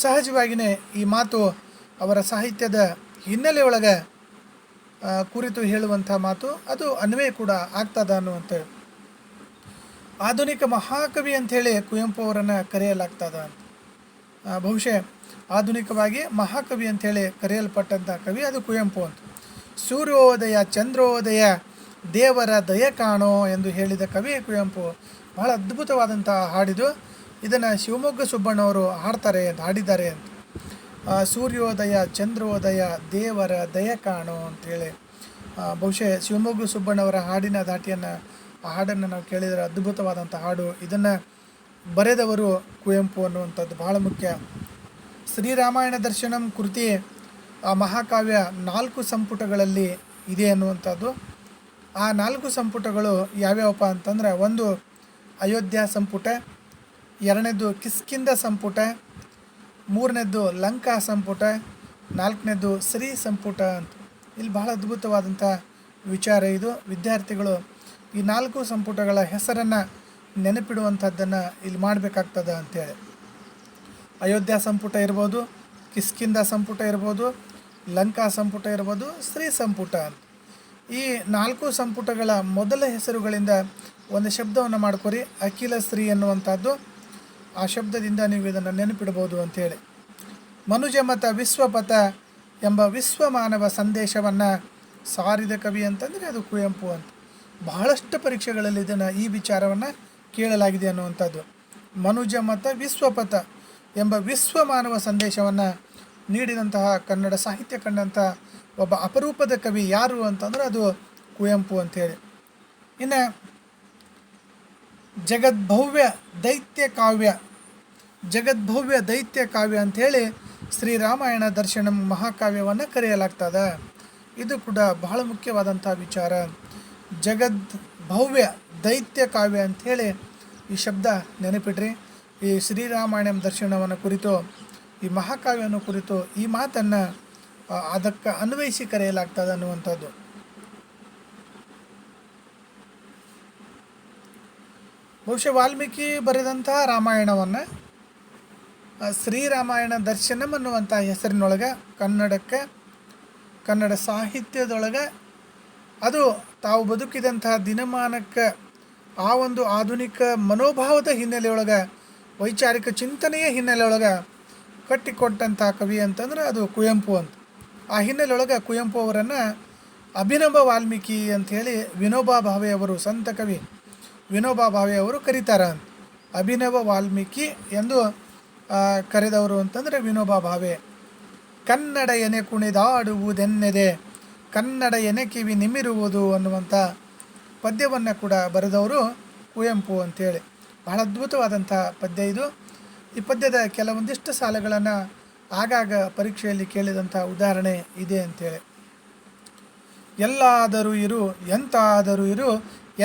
ಸಹಜವಾಗಿಯೇ ಈ ಮಾತು ಅವರ ಸಾಹಿತ್ಯದ ಹಿನ್ನೆಲೆಯೊಳಗೆ ಕುರಿತು ಹೇಳುವಂಥ ಮಾತು, ಅದು ಅನ್ವಯ ಕೂಡ ಆಗ್ತದ ಅನ್ನುವಂಥೇಳಿ. ಆಧುನಿಕ ಮಹಾಕವಿ ಅಂಥೇಳಿ ಕುವೆಂಪು ಅವರನ್ನು ಕರೆಯಲಾಗ್ತದ ಅಂತ. ಬಹುಶಃ ಆಧುನಿಕವಾಗಿ ಮಹಾಕವಿ ಅಂಥೇಳಿ ಕರೆಯಲ್ಪಟ್ಟಂಥ ಕವಿ ಅದು ಕುವೆಂಪು ಅಂತ. ಸೂರ್ಯೋದಯ ಚಂದ್ರೋದಯ ದೇವರ ದಯ ಕಾಣೋ ಎಂದು ಹೇಳಿದ ಕವಿ ಕುವೆಂಪು. ಬಹಳ ಅದ್ಭುತವಾದಂಥ ಹಾಡಿದು. ಇದನ್ನು ಶಿವಮೊಗ್ಗ ಸುಬ್ಬಣ್ಣವರು ಹಾಡಿದ್ದಾರೆ ಅಂತ. ಸೂರ್ಯೋದಯ ಚಂದ್ರೋದಯ ದೇವರ ದಯ ಕಾಣೋ ಅಂಥೇಳಿ ಬಹುಶಃ ಶಿವಮೊಗ್ಗ ಸುಬ್ಬಣ್ಣವರ ಹಾಡಿನ ಧಾಟಿಯನ್ನು, ಆ ಹಾಡನ್ನು ನಾವು ಕೇಳಿದರೆ ಅದ್ಭುತವಾದಂಥ ಹಾಡು. ಇದನ್ನು ಬರೆದವರು ಕುವೆಂಪು ಅನ್ನುವಂಥದ್ದು ಬಹಳ ಮುಖ್ಯ. ಶ್ರೀರಾಮಾಯಣ ದರ್ಶನಂ ಕೃತಿ ಆ ಮಹಾಕಾವ್ಯ 4 ಸಂಪುಟಗಳಲ್ಲಿ ಇದೆ ಅನ್ನುವಂಥದ್ದು. ಆ 4 ಸಂಪುಟಗಳು ಯಾವ್ಯಾವಪ್ಪ ಅಂತಂದರೆ, ಒಂದು ಅಯೋಧ್ಯ ಸಂಪುಟ, 2ನೇದು ಕಿಷ್ಕಿಂಧ ಸಂಪುಟ, 3ನೇದು ಲಂಕಾ ಸಂಪುಟ, 4ನೇದು ಶ್ರೀ ಸಂಪುಟ ಅಂತ. ಇಲ್ಲಿ ಬಹಳ ಅದ್ಭುತವಾದಂಥ ವಿಚಾರ ಇದು. ವಿದ್ಯಾರ್ಥಿಗಳು ಈ 4 ಸಂಪುಟಗಳ ಹೆಸರನ್ನು ನೆನಪಿಡುವಂಥದ್ದನ್ನು ಇಲ್ಲಿ ಮಾಡಬೇಕಾಗ್ತದೆ ಅಂಥೇಳಿ. ಅಯೋಧ್ಯ ಸಂಪುಟ ಇರ್ಬೋದು, ಕಿಷ್ಕಿಂಧ ಸಂಪುಟ ಇರ್ಬೋದು, ಲಂಕಾ ಸಂಪುಟ ಇರ್ಬೋದು, ಸ್ತ್ರೀ ಸಂಪುಟ ಅಂತ. ಈ 4 ಸಂಪುಟಗಳ ಮೊದಲ ಹೆಸರುಗಳಿಂದ ಒಂದು ಶಬ್ದವನ್ನು ಮಾಡ್ಕೊರಿ. ಅಖಿಲ ಸ್ತ್ರೀ ಎನ್ನುವಂಥದ್ದು, ಆ ಶಬ್ದದಿಂದ ನೀವು ಇದನ್ನು ನೆನಪಿಡ್ಬೋದು ಅಂಥೇಳಿ. ಮನುಜಮತ ವಿಶ್ವಪಥ ಎಂಬ ವಿಶ್ವಮಾನವ ಸಂದೇಶವನ್ನು ಸಾರಿದ ಕವಿ ಅಂತಂದರೆ ಅದು ಕುವೆಂಪು ಅಂತ. ಬಹಳಷ್ಟು ಪರೀಕ್ಷೆಗಳಲ್ಲಿ ಈ ವಿಚಾರವನ್ನು ಕೇಳಲಾಗಿದೆ ಅನ್ನುವಂಥದ್ದು. ಮನುಜಮತ ವಿಶ್ವಪಥ ಎಂಬ ವಿಶ್ವಮಾನವ ಸಂದೇಶವನ್ನು ನೀಡಿದಂತಹ ಕನ್ನಡ ಸಾಹಿತ್ಯ ಕಂಡಂಥ ಒಬ್ಬ ಅಪರೂಪದ ಕವಿ ಯಾರು ಅಂತಂದ್ರೆ ಅದು ಕುವೆಂಪು ಅಂಥೇಳಿ. ಇನ್ನು ಜಗದ್ಭವ್ಯ ದೈತ್ಯ ಕಾವ್ಯ ಅಂಥೇಳಿ ಶ್ರೀರಾಮಾಯಣ ದರ್ಶನಂ ಮಹಾಕಾವ್ಯವನ್ನು ಕರೆಯಲಾಗ್ತದೆ. ಇದು ಕೂಡ ಬಹಳ ಮುಖ್ಯವಾದಂಥ ವಿಚಾರ. ಜಗದ್ಭವ್ಯ ದೈತ್ಯ ಕಾವ್ಯ ಅಂಥೇಳಿ ಈ ಶಬ್ದ ನೆನಪಿಡ್ರಿ. ಈ ಶ್ರೀರಾಮಾಯಣ ದರ್ಶನವನ್ನು ಕುರಿತು, ಈ ಮಹಾಕಾವ್ಯವನ್ನು ಕುರಿತು ಈ ಮಾತನ್ನು ಅದಕ್ಕೆ ಅನ್ವಯಿಸಿ ಕರೆಯಲಾಗ್ತದೆ ಅನ್ನುವಂಥದ್ದು. ಬಹುಶಃ ವಾಲ್ಮೀಕಿ ಬರೆದಂತಹ ರಾಮಾಯಣವನ್ನು ಶ್ರೀರಾಮಾಯಣ ದರ್ಶನಂ ಅನ್ನುವಂಥ ಹೆಸರಿನೊಳಗೆ ಕನ್ನಡ ಸಾಹಿತ್ಯದೊಳಗೆ ಅದು ತಾವು ಬದುಕಿದಂತಹ ದಿನಮಾನಕ್ಕೆ ಆ ಒಂದು ಆಧುನಿಕ ಮನೋಭಾವದ ಹಿನ್ನೆಲೆಯೊಳಗೆ, ವೈಚಾರಿಕ ಚಿಂತನೆಯ ಹಿನ್ನೆಲೆಯೊಳಗೆ ಕಟ್ಟಿಕೊಟ್ಟಂಥ ಕವಿ ಅಂತಂದ್ರೆ ಅದು ಕುವೆಂಪು ಅಂತ. ಆ ಹಿನ್ನೆಲೆಯೊಳಗೆ ಕುವೆಂಪು ಅವರನ್ನು ಅಭಿನವ ವಾಲ್ಮೀಕಿ ಅಂಥೇಳಿ ವಿನೋಬಾ ಭಾವೆ ಅವರು, ಸಂತ ಕವಿ ವಿನೋಬಾ ಭಾವೆ ಅವರು ಕರೀತಾರೆ ಅಂತ. ಅಭಿನವ ವಾಲ್ಮೀಕಿ ಎಂದು ಕರೆದವರು ಅಂತಂದರೆ ವಿನೋಬಾ ಭಾವೆ. ಕನ್ನಡ ಎನೆ ಕುಣಿದಾಡುವುದೆನ್ನೆದೆ, ಕನ್ನಡ ಎನೆ ಕಿವಿ ನಿಮಿರುವುದು ಅನ್ನುವಂಥ ಪದ್ಯವನ್ನು ಕೂಡ ಬರೆದವರು ಕುವೆಂಪು ಅಂಥೇಳಿ. ಬಹಳ ಅದ್ಭುತವಾದಂಥ ಪದ್ಯ ಇದು. ಈ ಪದ್ಯದ ಕೆಲವೊಂದಿಷ್ಟು ಸಾಲುಗಳನ್ನು ಆಗಾಗ ಪರೀಕ್ಷೆಯಲ್ಲಿ ಕೇಳಿದಂಥ ಉದಾಹರಣೆ ಇದೆ ಅಂಥೇಳಿ. ಎಲ್ಲಾದರೂ ಇರು ಎಂತಾದರೂ ಇರು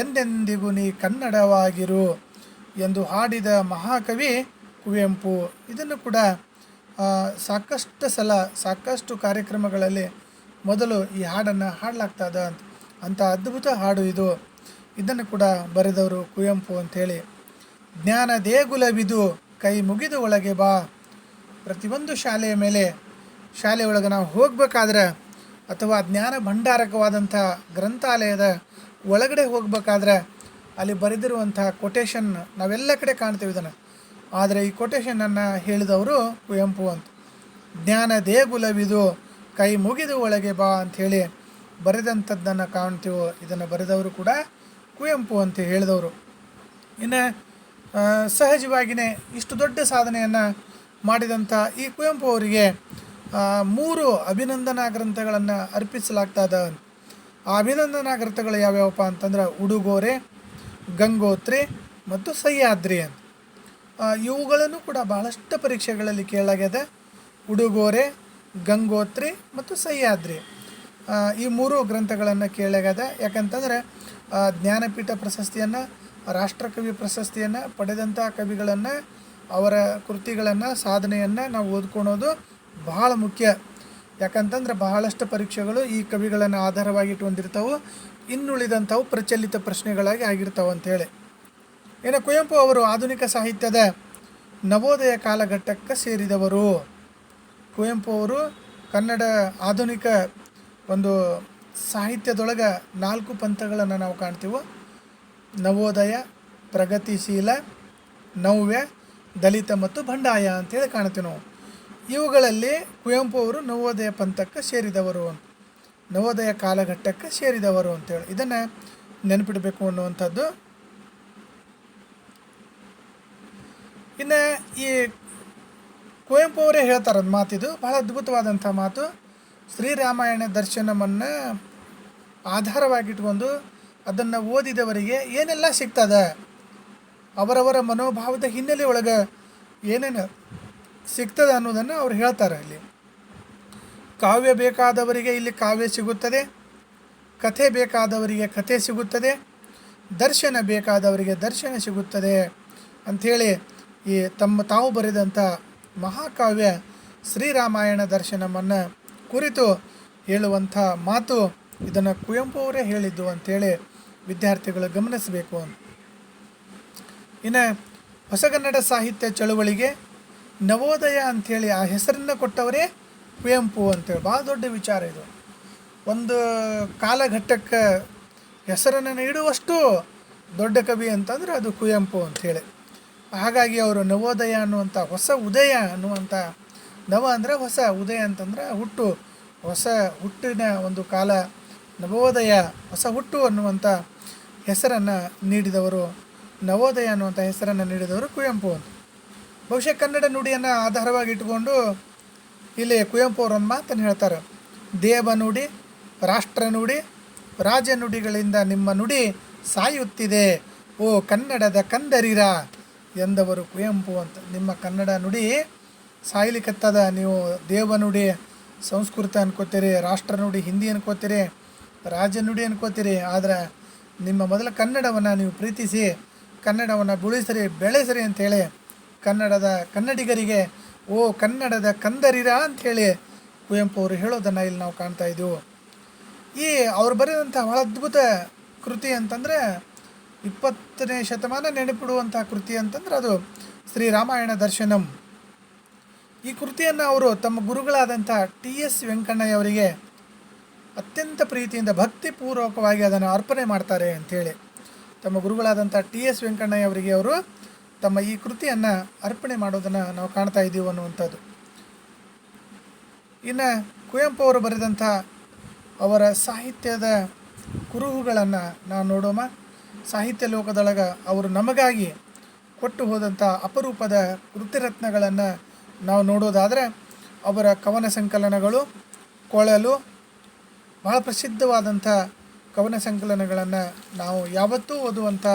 ಎಂದೆಂದಿಗೂ ನೀ ಕನ್ನಡವಾಗಿರು ಎಂದು ಹಾಡಿದ ಮಹಾಕವಿ ಕುವೆಂಪು. ಇದನ್ನು ಕೂಡ ಸಾಕಷ್ಟು ಸಲ ಸಾಕಷ್ಟು ಕಾರ್ಯಕ್ರಮಗಳಲ್ಲಿ ಮೊದಲು ಈ ಹಾಡನ್ನು ಹಾಡಲಾಗ್ತದ ಅಂಥ ಅದ್ಭುತ ಹಾಡು ಇದು. ಇದನ್ನು ಕೂಡ ಬರೆದವರು ಕುವೆಂಪು ಅಂಥೇಳಿ. ಜ್ಞಾನ ದೇಗುಲವಿದು ಕೈ ಮುಗಿದು ಒಳಗೆ ಬಾ. ಪ್ರತಿಯೊಂದು ಶಾಲೆಯ ಮೇಲೆ, ಶಾಲೆಯೊಳಗೆ ನಾವು ಹೋಗಬೇಕಾದ್ರೆ ಅಥವಾ ಜ್ಞಾನ ಭಂಡಾರಕವಾದಂಥ ಗ್ರಂಥಾಲಯದ ಒಳಗಡೆ ಹೋಗಬೇಕಾದ್ರೆ ಅಲ್ಲಿ ಬರೆದಿರುವಂಥ ಕೊಟೇಶನ್ ನಾವೆಲ್ಲ ಕಡೆ ಕಾಣ್ತೇವೆ ಇದನ್ನು. ಆದರೆ ಈ ಕೊಟೇಶನನ್ನು ಹೇಳಿದವರು ಕುವೆಂಪು ಅಂತ. ಜ್ಞಾನ ದೇಗುಲವಿದು ಕೈ ಮುಗಿದು ಒಳಗೆ ಬಾ ಅಂಥೇಳಿ ಬರೆದಂಥದ್ದನ್ನು ಕಾಣ್ತೀವೋ, ಇದನ್ನು ಬರೆದವರು ಕೂಡ ಕುವೆಂಪು ಅಂತ ಹೇಳಿದವರು. ಇನ್ನು ಸಹಜವಾಗಿಯೇ ಇಷ್ಟು ದೊಡ್ಡ ಸಾಧನೆಯನ್ನು ಮಾಡಿದಂಥ ಈ ಕುವೆಂಪು ಅವರಿಗೆ 3 ಅಭಿನಂದನಾ ಗ್ರಂಥಗಳನ್ನು ಅರ್ಪಿಸಲಾಗ್ತದ. ಆ ಅಭಿನಂದನಾ ಗ್ರಂಥಗಳು ಯಾವ್ಯಾವಪ್ಪ ಅಂತಂದ್ರೆ ಉಡುಗೊರೆ, ಗಂಗೋತ್ರಿ ಮತ್ತು ಸಹ್ಯಾದ್ರಿ ಅಂತ. ಇವುಗಳನ್ನು ಕೂಡ ಬಹಳಷ್ಟು ಪರೀಕ್ಷೆಗಳಲ್ಲಿ ಕೇಳಲಾಗಿದೆ. ಉಡುಗೊರೆ, ಗಂಗೋತ್ರಿ ಮತ್ತು ಸಹ್ಯಾದ್ರಿ ಈ 3 ಗ್ರಂಥಗಳನ್ನು ಕೇಳಲಾಗಿದೆ. ಯಾಕಂತಂದರೆ ಜ್ಞಾನಪೀಠ ಪ್ರಶಸ್ತಿಯನ್ನು, ರಾಷ್ಟ್ರಕವಿ ಪ್ರಶಸ್ತಿಯನ್ನು ಪಡೆದಂಥ ಕವಿಗಳನ್ನು, ಅವರ ಕೃತಿಗಳನ್ನು, ಸಾಧನೆಯನ್ನು ನಾವು ಓದ್ಕೊಳೋದು ಬಹಳ ಮುಖ್ಯ. ಯಾಕಂತಂದ್ರೆ ಬಹಳಷ್ಟು ಪರೀಕ್ಷೆಗಳು ಈ ಕವಿಗಳನ್ನು ಆಧಾರವಾಗಿ ಇಟ್ಕೊಂಡಿರ್ತಾವೆ. ಇನ್ನುಳಿದಂಥವು ಪ್ರಚಲಿತ ಪ್ರಶ್ನೆಗಳಾಗಿ ಆಗಿರ್ತಾವೆ ಅಂಥೇಳಿ. ಇನ್ನು ಕುವೆಂಪು ಅವರು ಆಧುನಿಕ ಸಾಹಿತ್ಯದ ನವೋದಯ ಕಾಲಘಟ್ಟಕ್ಕೆ ಸೇರಿದವರು. ಕುವೆಂಪು ಅವರು ಕನ್ನಡ ಆಧುನಿಕ ಒಂದು ಸಾಹಿತ್ಯದೊಳಗೆ 4 ಪಂಥಗಳನ್ನು ನಾವು ಕಾಣ್ತೀವಿ. ನವೋದಯ, ಪ್ರಗತಿಶೀಲ, ನವ್ಯ, ದಲಿತ ಮತ್ತು ಬಂಡಾಯ ಅಂತೇಳಿ ಕಾಣ್ತೀವಿ ನಾವು. ಇವುಗಳಲ್ಲಿ ಕುವೆಂಪು ಅವರು ನವೋದಯ ಪಂಥಕ್ಕೆ ಸೇರಿದವರು, ನವೋದಯ ಕಾಲಘಟ್ಟಕ್ಕೆ ಸೇರಿದವರು ಅಂತೇಳಿ ಇದನ್ನು ನೆನಪಿಡಬೇಕು ಅನ್ನುವಂಥದ್ದು. ಇನ್ನು ಈ ಕುವೆಂಪು ಅವರೇ ಹೇಳ್ತಾರೆ ಒಂದು ಮಾತಿದು, ಬಹಳ ಅದ್ಭುತವಾದಂಥ ಮಾತು. ಶ್ರೀರಾಮಾಯಣ ದರ್ಶನವನ್ನು ಆಧಾರವಾಗಿಟ್ಕೊಂಡು ಅದನ್ನು ಓದಿದವರಿಗೆ ಏನೆಲ್ಲ ಸಿಗ್ತದೆ, ಅವರವರ ಮನೋಭಾವದ ಹಿನ್ನೆಲೆ ಒಳಗೆ ಏನೇನು ಸಿಗ್ತದೆ ಅನ್ನೋದನ್ನು ಅವ್ರು ಹೇಳ್ತಾರೆ. ಇಲ್ಲಿ ಕಾವ್ಯ ಬೇಕಾದವರಿಗೆ ಇಲ್ಲಿ ಕಾವ್ಯ ಸಿಗುತ್ತದೆ, ಕಥೆ ಬೇಕಾದವರಿಗೆ ಕಥೆ ಸಿಗುತ್ತದೆ, ದರ್ಶನ ಬೇಕಾದವರಿಗೆ ದರ್ಶನ ಸಿಗುತ್ತದೆ ಅಂಥೇಳಿ ಈ ತಾವು ಬರೆದಂಥ ಮಹಾಕಾವ್ಯ ಶ್ರೀರಾಮಾಯಣ ದರ್ಶನವನ್ನು ಕುರಿತು ಹೇಳುವಂಥ ಮಾತು. ಇದನ್ನು ಕುವೆಂಪು ಅವರೇ ಹೇಳಿದ್ದು ಅಂಥೇಳಿ ವಿದ್ಯಾರ್ಥಿಗಳು ಗಮನಿಸಬೇಕು. ಇನ್ನು ಹೊಸಗನ್ನಡ ಸಾಹಿತ್ಯ ಚಳುವಳಿಗೆ ನವೋದಯ ಅಂಥೇಳಿ ಆ ಹೆಸರನ್ನು ಕೊಟ್ಟವರೇ ಕುವೆಂಪು ಅಂತೇಳಿ. ಭಾಳ ದೊಡ್ಡ ವಿಚಾರ ಇದು. ಒಂದು ಕಾಲಘಟ್ಟಕ್ಕೆ ಹೆಸರನ್ನು ನೀಡುವಷ್ಟು ದೊಡ್ಡ ಕವಿ ಅಂತಂದರೆ ಅದು ಕುವೆಂಪು ಅಂಥೇಳಿ. ಹಾಗಾಗಿ ಅವರು ನವೋದಯ ಅನ್ನುವಂಥ ಹೊಸ ಉದಯ ಅನ್ನುವಂಥ, ನವ ಅಂದರೆ ಹೊಸ, ಉದಯ ಅಂತಂದರೆ ಹುಟ್ಟು, ಹೊಸ ಹುಟ್ಟಿನ ಒಂದು ಕಾಲ, ನವೋದಯ ಹೊಸ ಹುಟ್ಟು ಅನ್ನುವಂಥ ಹೆಸರನ್ನು ನೀಡಿದವರು, ನವೋದಯ ಅನ್ನುವಂಥ ಹೆಸರನ್ನು ನೀಡಿದವರು ಕುವೆಂಪು ಅಂತ. ಬಹುಶಃ ಕನ್ನಡ ನುಡಿಯನ್ನು ಆಧಾರವಾಗಿ ಇಟ್ಟುಕೊಂಡು ಇಲ್ಲಿ ಕುವೆಂಪು ಅವರೊಂದು ಮಾತನ್ನು ಹೇಳ್ತಾರೆ: ದೇವ ನುಡಿ, ರಾಷ್ಟ್ರ ನುಡಿ, ರಾಜ ನುಡಿಗಳಿಂದ ನಿಮ್ಮ ನುಡಿ ಸಾಯುತ್ತಿದೆ, ಓ ಕನ್ನಡದ ಕಂದರಿರ ಎಂದವರು ಕುವೆಂಪು ಅಂತ. ನಿಮ್ಮ ಕನ್ನಡ ನುಡಿ ಸಾಯ್ಲಿಕ್ಕತ್ತದ. ನೀವು ದೇವ ನುಡಿ ಸಂಸ್ಕೃತ ಅನ್ಕೋತೀರಿ, ರಾಷ್ಟ್ರ ನುಡಿ ಹಿಂದಿ ಅನ್ಕೋತೀರಿ, ರಾಜ ನುಡಿ ಅನ್ಕೋತೀರಿ. ಆದರೆ ನಿಮ್ಮ ಮೊದಲ ಕನ್ನಡವನ್ನು ನೀವು ಪ್ರೀತಿಸಿ, ಕನ್ನಡವನ್ನು ಬೆಳೆಸಿರಿ ಅಂಥೇಳಿ ಕನ್ನಡಿಗರಿಗೆ ಓ ಕನ್ನಡದ ಕಂದರಿರ ಅಂಥೇಳಿ ಕುವೆಂಪು ಅವರು ಹೇಳೋದನ್ನು ಇಲ್ಲಿ ನಾವು ಕಾಣ್ತಾ ಇದ್ದೀವಿ. ಈ ಅವ್ರು ಬರೆದಂಥ ಭಾಳ ಅದ್ಭುತ ಕೃತಿ ಅಂತಂದರೆ, 20ನೇ ಶತಮಾನ ನೆನಪಿಡುವಂಥ ಕೃತಿ ಅಂತಂದ್ರೆ ಅದು ಶ್ರೀರಾಮಾಯಣ ದರ್ಶನಂ. ಈ ಕೃತಿಯನ್ನು ಅವರು ತಮ್ಮ ಗುರುಗಳಾದಂಥ TS ವೆಂಕಣ್ಣಯ್ಯವರಿಗೆ ಅತ್ಯಂತ ಪ್ರೀತಿಯಿಂದ ಭಕ್ತಿಪೂರ್ವಕವಾಗಿ ಅದನ್ನು ಅರ್ಪಣೆ ಮಾಡ್ತಾರೆ ಅಂಥೇಳಿ. ತಮ್ಮ ಗುರುಗಳಾದಂಥ TS ವೆಂಕಣ್ಣಯ್ಯವರಿಗೆ ಅವರು ತಮ್ಮ ಈ ಕೃತಿಯನ್ನು ಅರ್ಪಣೆ ಮಾಡೋದನ್ನು ನಾವು ಕಾಣ್ತಾ ಇದ್ದೀವಿ ಅನ್ನುವಂಥದ್ದು. ಇನ್ನು ಕುವೆಂಪು ಅವರು ಬರೆದಂಥ ಅವರ ಸಾಹಿತ್ಯದ ಕುರುಹುಗಳನ್ನು ನಾವು ನೋಡೋಣ. ಸಾಹಿತ್ಯ ಲೋಕದೊಳಗೆ ಅವರು ನಮಗಾಗಿ ಕೊಟ್ಟು ಹೋದಂಥ ಅಪರೂಪದ ಕೃತಿರತ್ನಗಳನ್ನು ನಾವು ನೋಡೋದಾದರೆ, ಅವರ ಕವನ ಸಂಕಲನಗಳು, ಕೊಳಲು, ಭಾಳ ಪ್ರಸಿದ್ಧವಾದಂಥ ಕವನ ಸಂಕಲನಗಳನ್ನು ನಾವು ಯಾವತ್ತೂ ಓದುವಂಥ,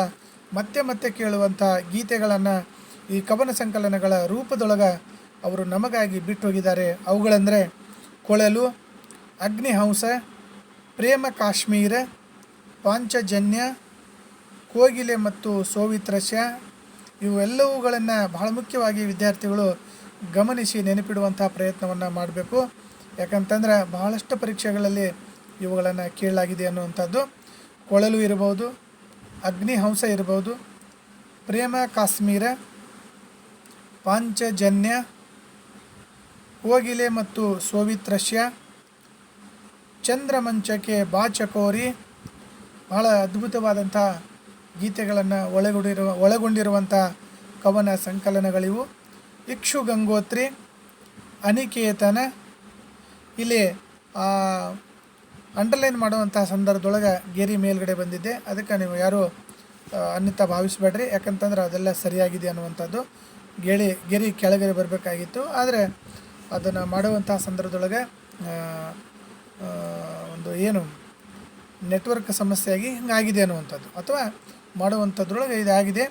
ಮತ್ತೆ ಮತ್ತೆ ಕೇಳುವಂಥ ಗೀತೆಗಳನ್ನು ಈ ಕವನ ಸಂಕಲನಗಳ ರೂಪದೊಳಗೆ ಅವರು ನಮಗಾಗಿ ಬಿಟ್ಟು ಹೋಗಿದ್ದಾರೆ. ಅವುಗಳೆಂದರೆ ಕೊಳಲು, ಅಗ್ನಿಹಂಸ, ಪ್ರೇಮ ಕಾಶ್ಮೀರ, ಪಾಂಚಜನ್ಯ, ಕೋಗಿಲೆ ಮತ್ತು ಸೋವಿತ್ರಸ್ಯ. ಇವೆಲ್ಲವುಗಳನ್ನು ಬಹಳ ಮುಖ್ಯವಾಗಿ ವಿದ್ಯಾರ್ಥಿಗಳು ಗಮನಿಸಿ ನೆನಪಿಡುವಂಥ ಪ್ರಯತ್ನವನ್ನು ಮಾಡಬೇಕು. ಯಾಕಂತಂದ್ರೆ ಬಹಳಷ್ಟು ಪರೀಕ್ಷೆಗಳಲ್ಲಿ ಇವುಗಳನ್ನು ಕೇಳಲಾಗಿದೆ ಅನ್ನುವಂಥದ್ದು. ಕೊಳಲು ಇರ್ಬೋದು, ಅಗ್ನಿಹಂಸ ಇರ್ಬೋದು, ಪ್ರೇಮ ಕಾಶ್ಮೀರ, ಪಾಂಚಜನ್ಯ, ಕೋಗಿಲೆ ಮತ್ತು ಸೋವಿತ್ರಸ್ಯ, ಚಂದ್ರಮಂಚಕ್ಕೆ ಬಾಚಕೋರಿ. ಬಹಳ ಅದ್ಭುತವಾದಂಥ ಗೀತೆಗಳನ್ನು ಒಳಗೊಂಡಿರುವಂಥ ಕವನ ಸಂಕಲನಗಳಿವು. ಇಕ್ಷು ಗಂಗೋತ್ರಿ, ಅನಿಕೇತನ. ಇಲ್ಲಿ ಅಂಡರ್ಲೈನ್ ಮಾಡುವಂಥ ಸಂದರ್ಭದೊಳಗೆ ಗೆರಿ ಮೇಲ್ಗಡೆ ಬಂದಿದ್ದೆ, ಅದಕ್ಕೆ ನೀವು ಯಾರು ಅನ್ಯತಾ ಭಾವಿಸಬೇಡ್ರಿ. ಯಾಕಂತಂದ್ರೆ ಅದೆಲ್ಲ ಸರಿಯಾಗಿದೆ ಅನ್ನುವಂಥದ್ದು. ಗೆರಿ ಕೆಳಗಡೆ ಬರಬೇಕಾಗಿತ್ತು, ಆದರೆ ಅದನ್ನು ಮಾಡುವಂಥ ಸಂದರ್ಭದೊಳಗೆ ಒಂದು ಏನು ನೆಟ್ವರ್ಕ್ ಸಮಸ್ಯೆಯಾಗಿ ಹಿಂಗಾಗಿದೆ ಅನ್ನುವಂಥದ್ದು, ಅಥವಾ ಮಾಡುವಂಥದ್ರೊಳಗೆ ಇದಾಗಿದೆ.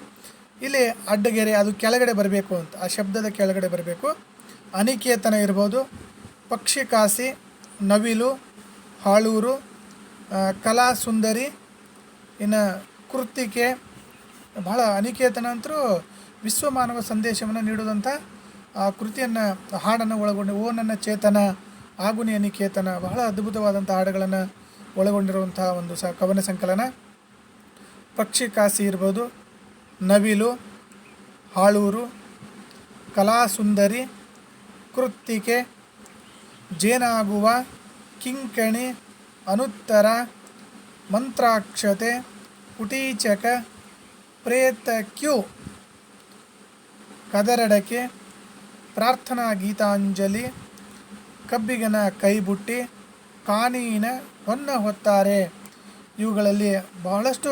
ಇಲ್ಲಿ ಅಡ್ಡಗೆರೆ ಅದು ಕೆಳಗಡೆ ಬರಬೇಕು ಅಂತ, ಆ ಶಬ್ದದ ಕೆಳಗಡೆ ಬರಬೇಕು. ಅನಿಕೇತನ ಇರ್ಬೋದು, ಪಕ್ಷಿಕಾಸಿ, ನವಿಲು, ಹಾಳೂರು, ಕಲಾ ಸುಂದರಿ, ಇನ್ನು ಕೃತಿಕೆ. ಬಹಳ ಅನಿಕೇತನ ಅಂತರೂ ವಿಶ್ವಮಾನವ ಸಂದೇಶವನ್ನು ನೀಡುವಂಥ ಆ ಕೃತಿಯನ್ನು, ಹಾಡನ್ನು ಒಳಗೊಂಡು ಓ ನನ್ನ ಚೇತನ, ಆಗುನಿ ಅನಿಕೇತನ, ಬಹಳ ಅದ್ಭುತವಾದಂಥ ಹಾಡುಗಳನ್ನು ಒಳಗೊಂಡಿರುವಂಥ ಒಂದು ಕವನ ಸಂಕಲನ. ಪಕ್ಷಿಕಾಸಿ ಇರ್ಬೋದು, ನವಿಲು, ಹಾಳೂರು, ಕಲಾಸುಂದರಿ, ಕೃತ್ತಿಕೆ, ಜೇನಾಗುವ, ಕಿಂಕಣಿ, ಅನುತ್ತರ, ಮಂತ್ರಾಕ್ಷತೆ, ಕುಟೀಚಕ, ಪ್ರೇತಕ್ಯು, ಕದರಡಕೆ, ಪ್ರಾರ್ಥನಾ ಗೀತಾಂಜಲಿ, ಕಬ್ಬಿಗನ ಕೈಬುಟ್ಟಿ, ಕಾನೀನ ಹೊನ್ನ ಹೊತ್ತಾರೆ. ಇವುಗಳಲ್ಲಿ ಬಹಳಷ್ಟು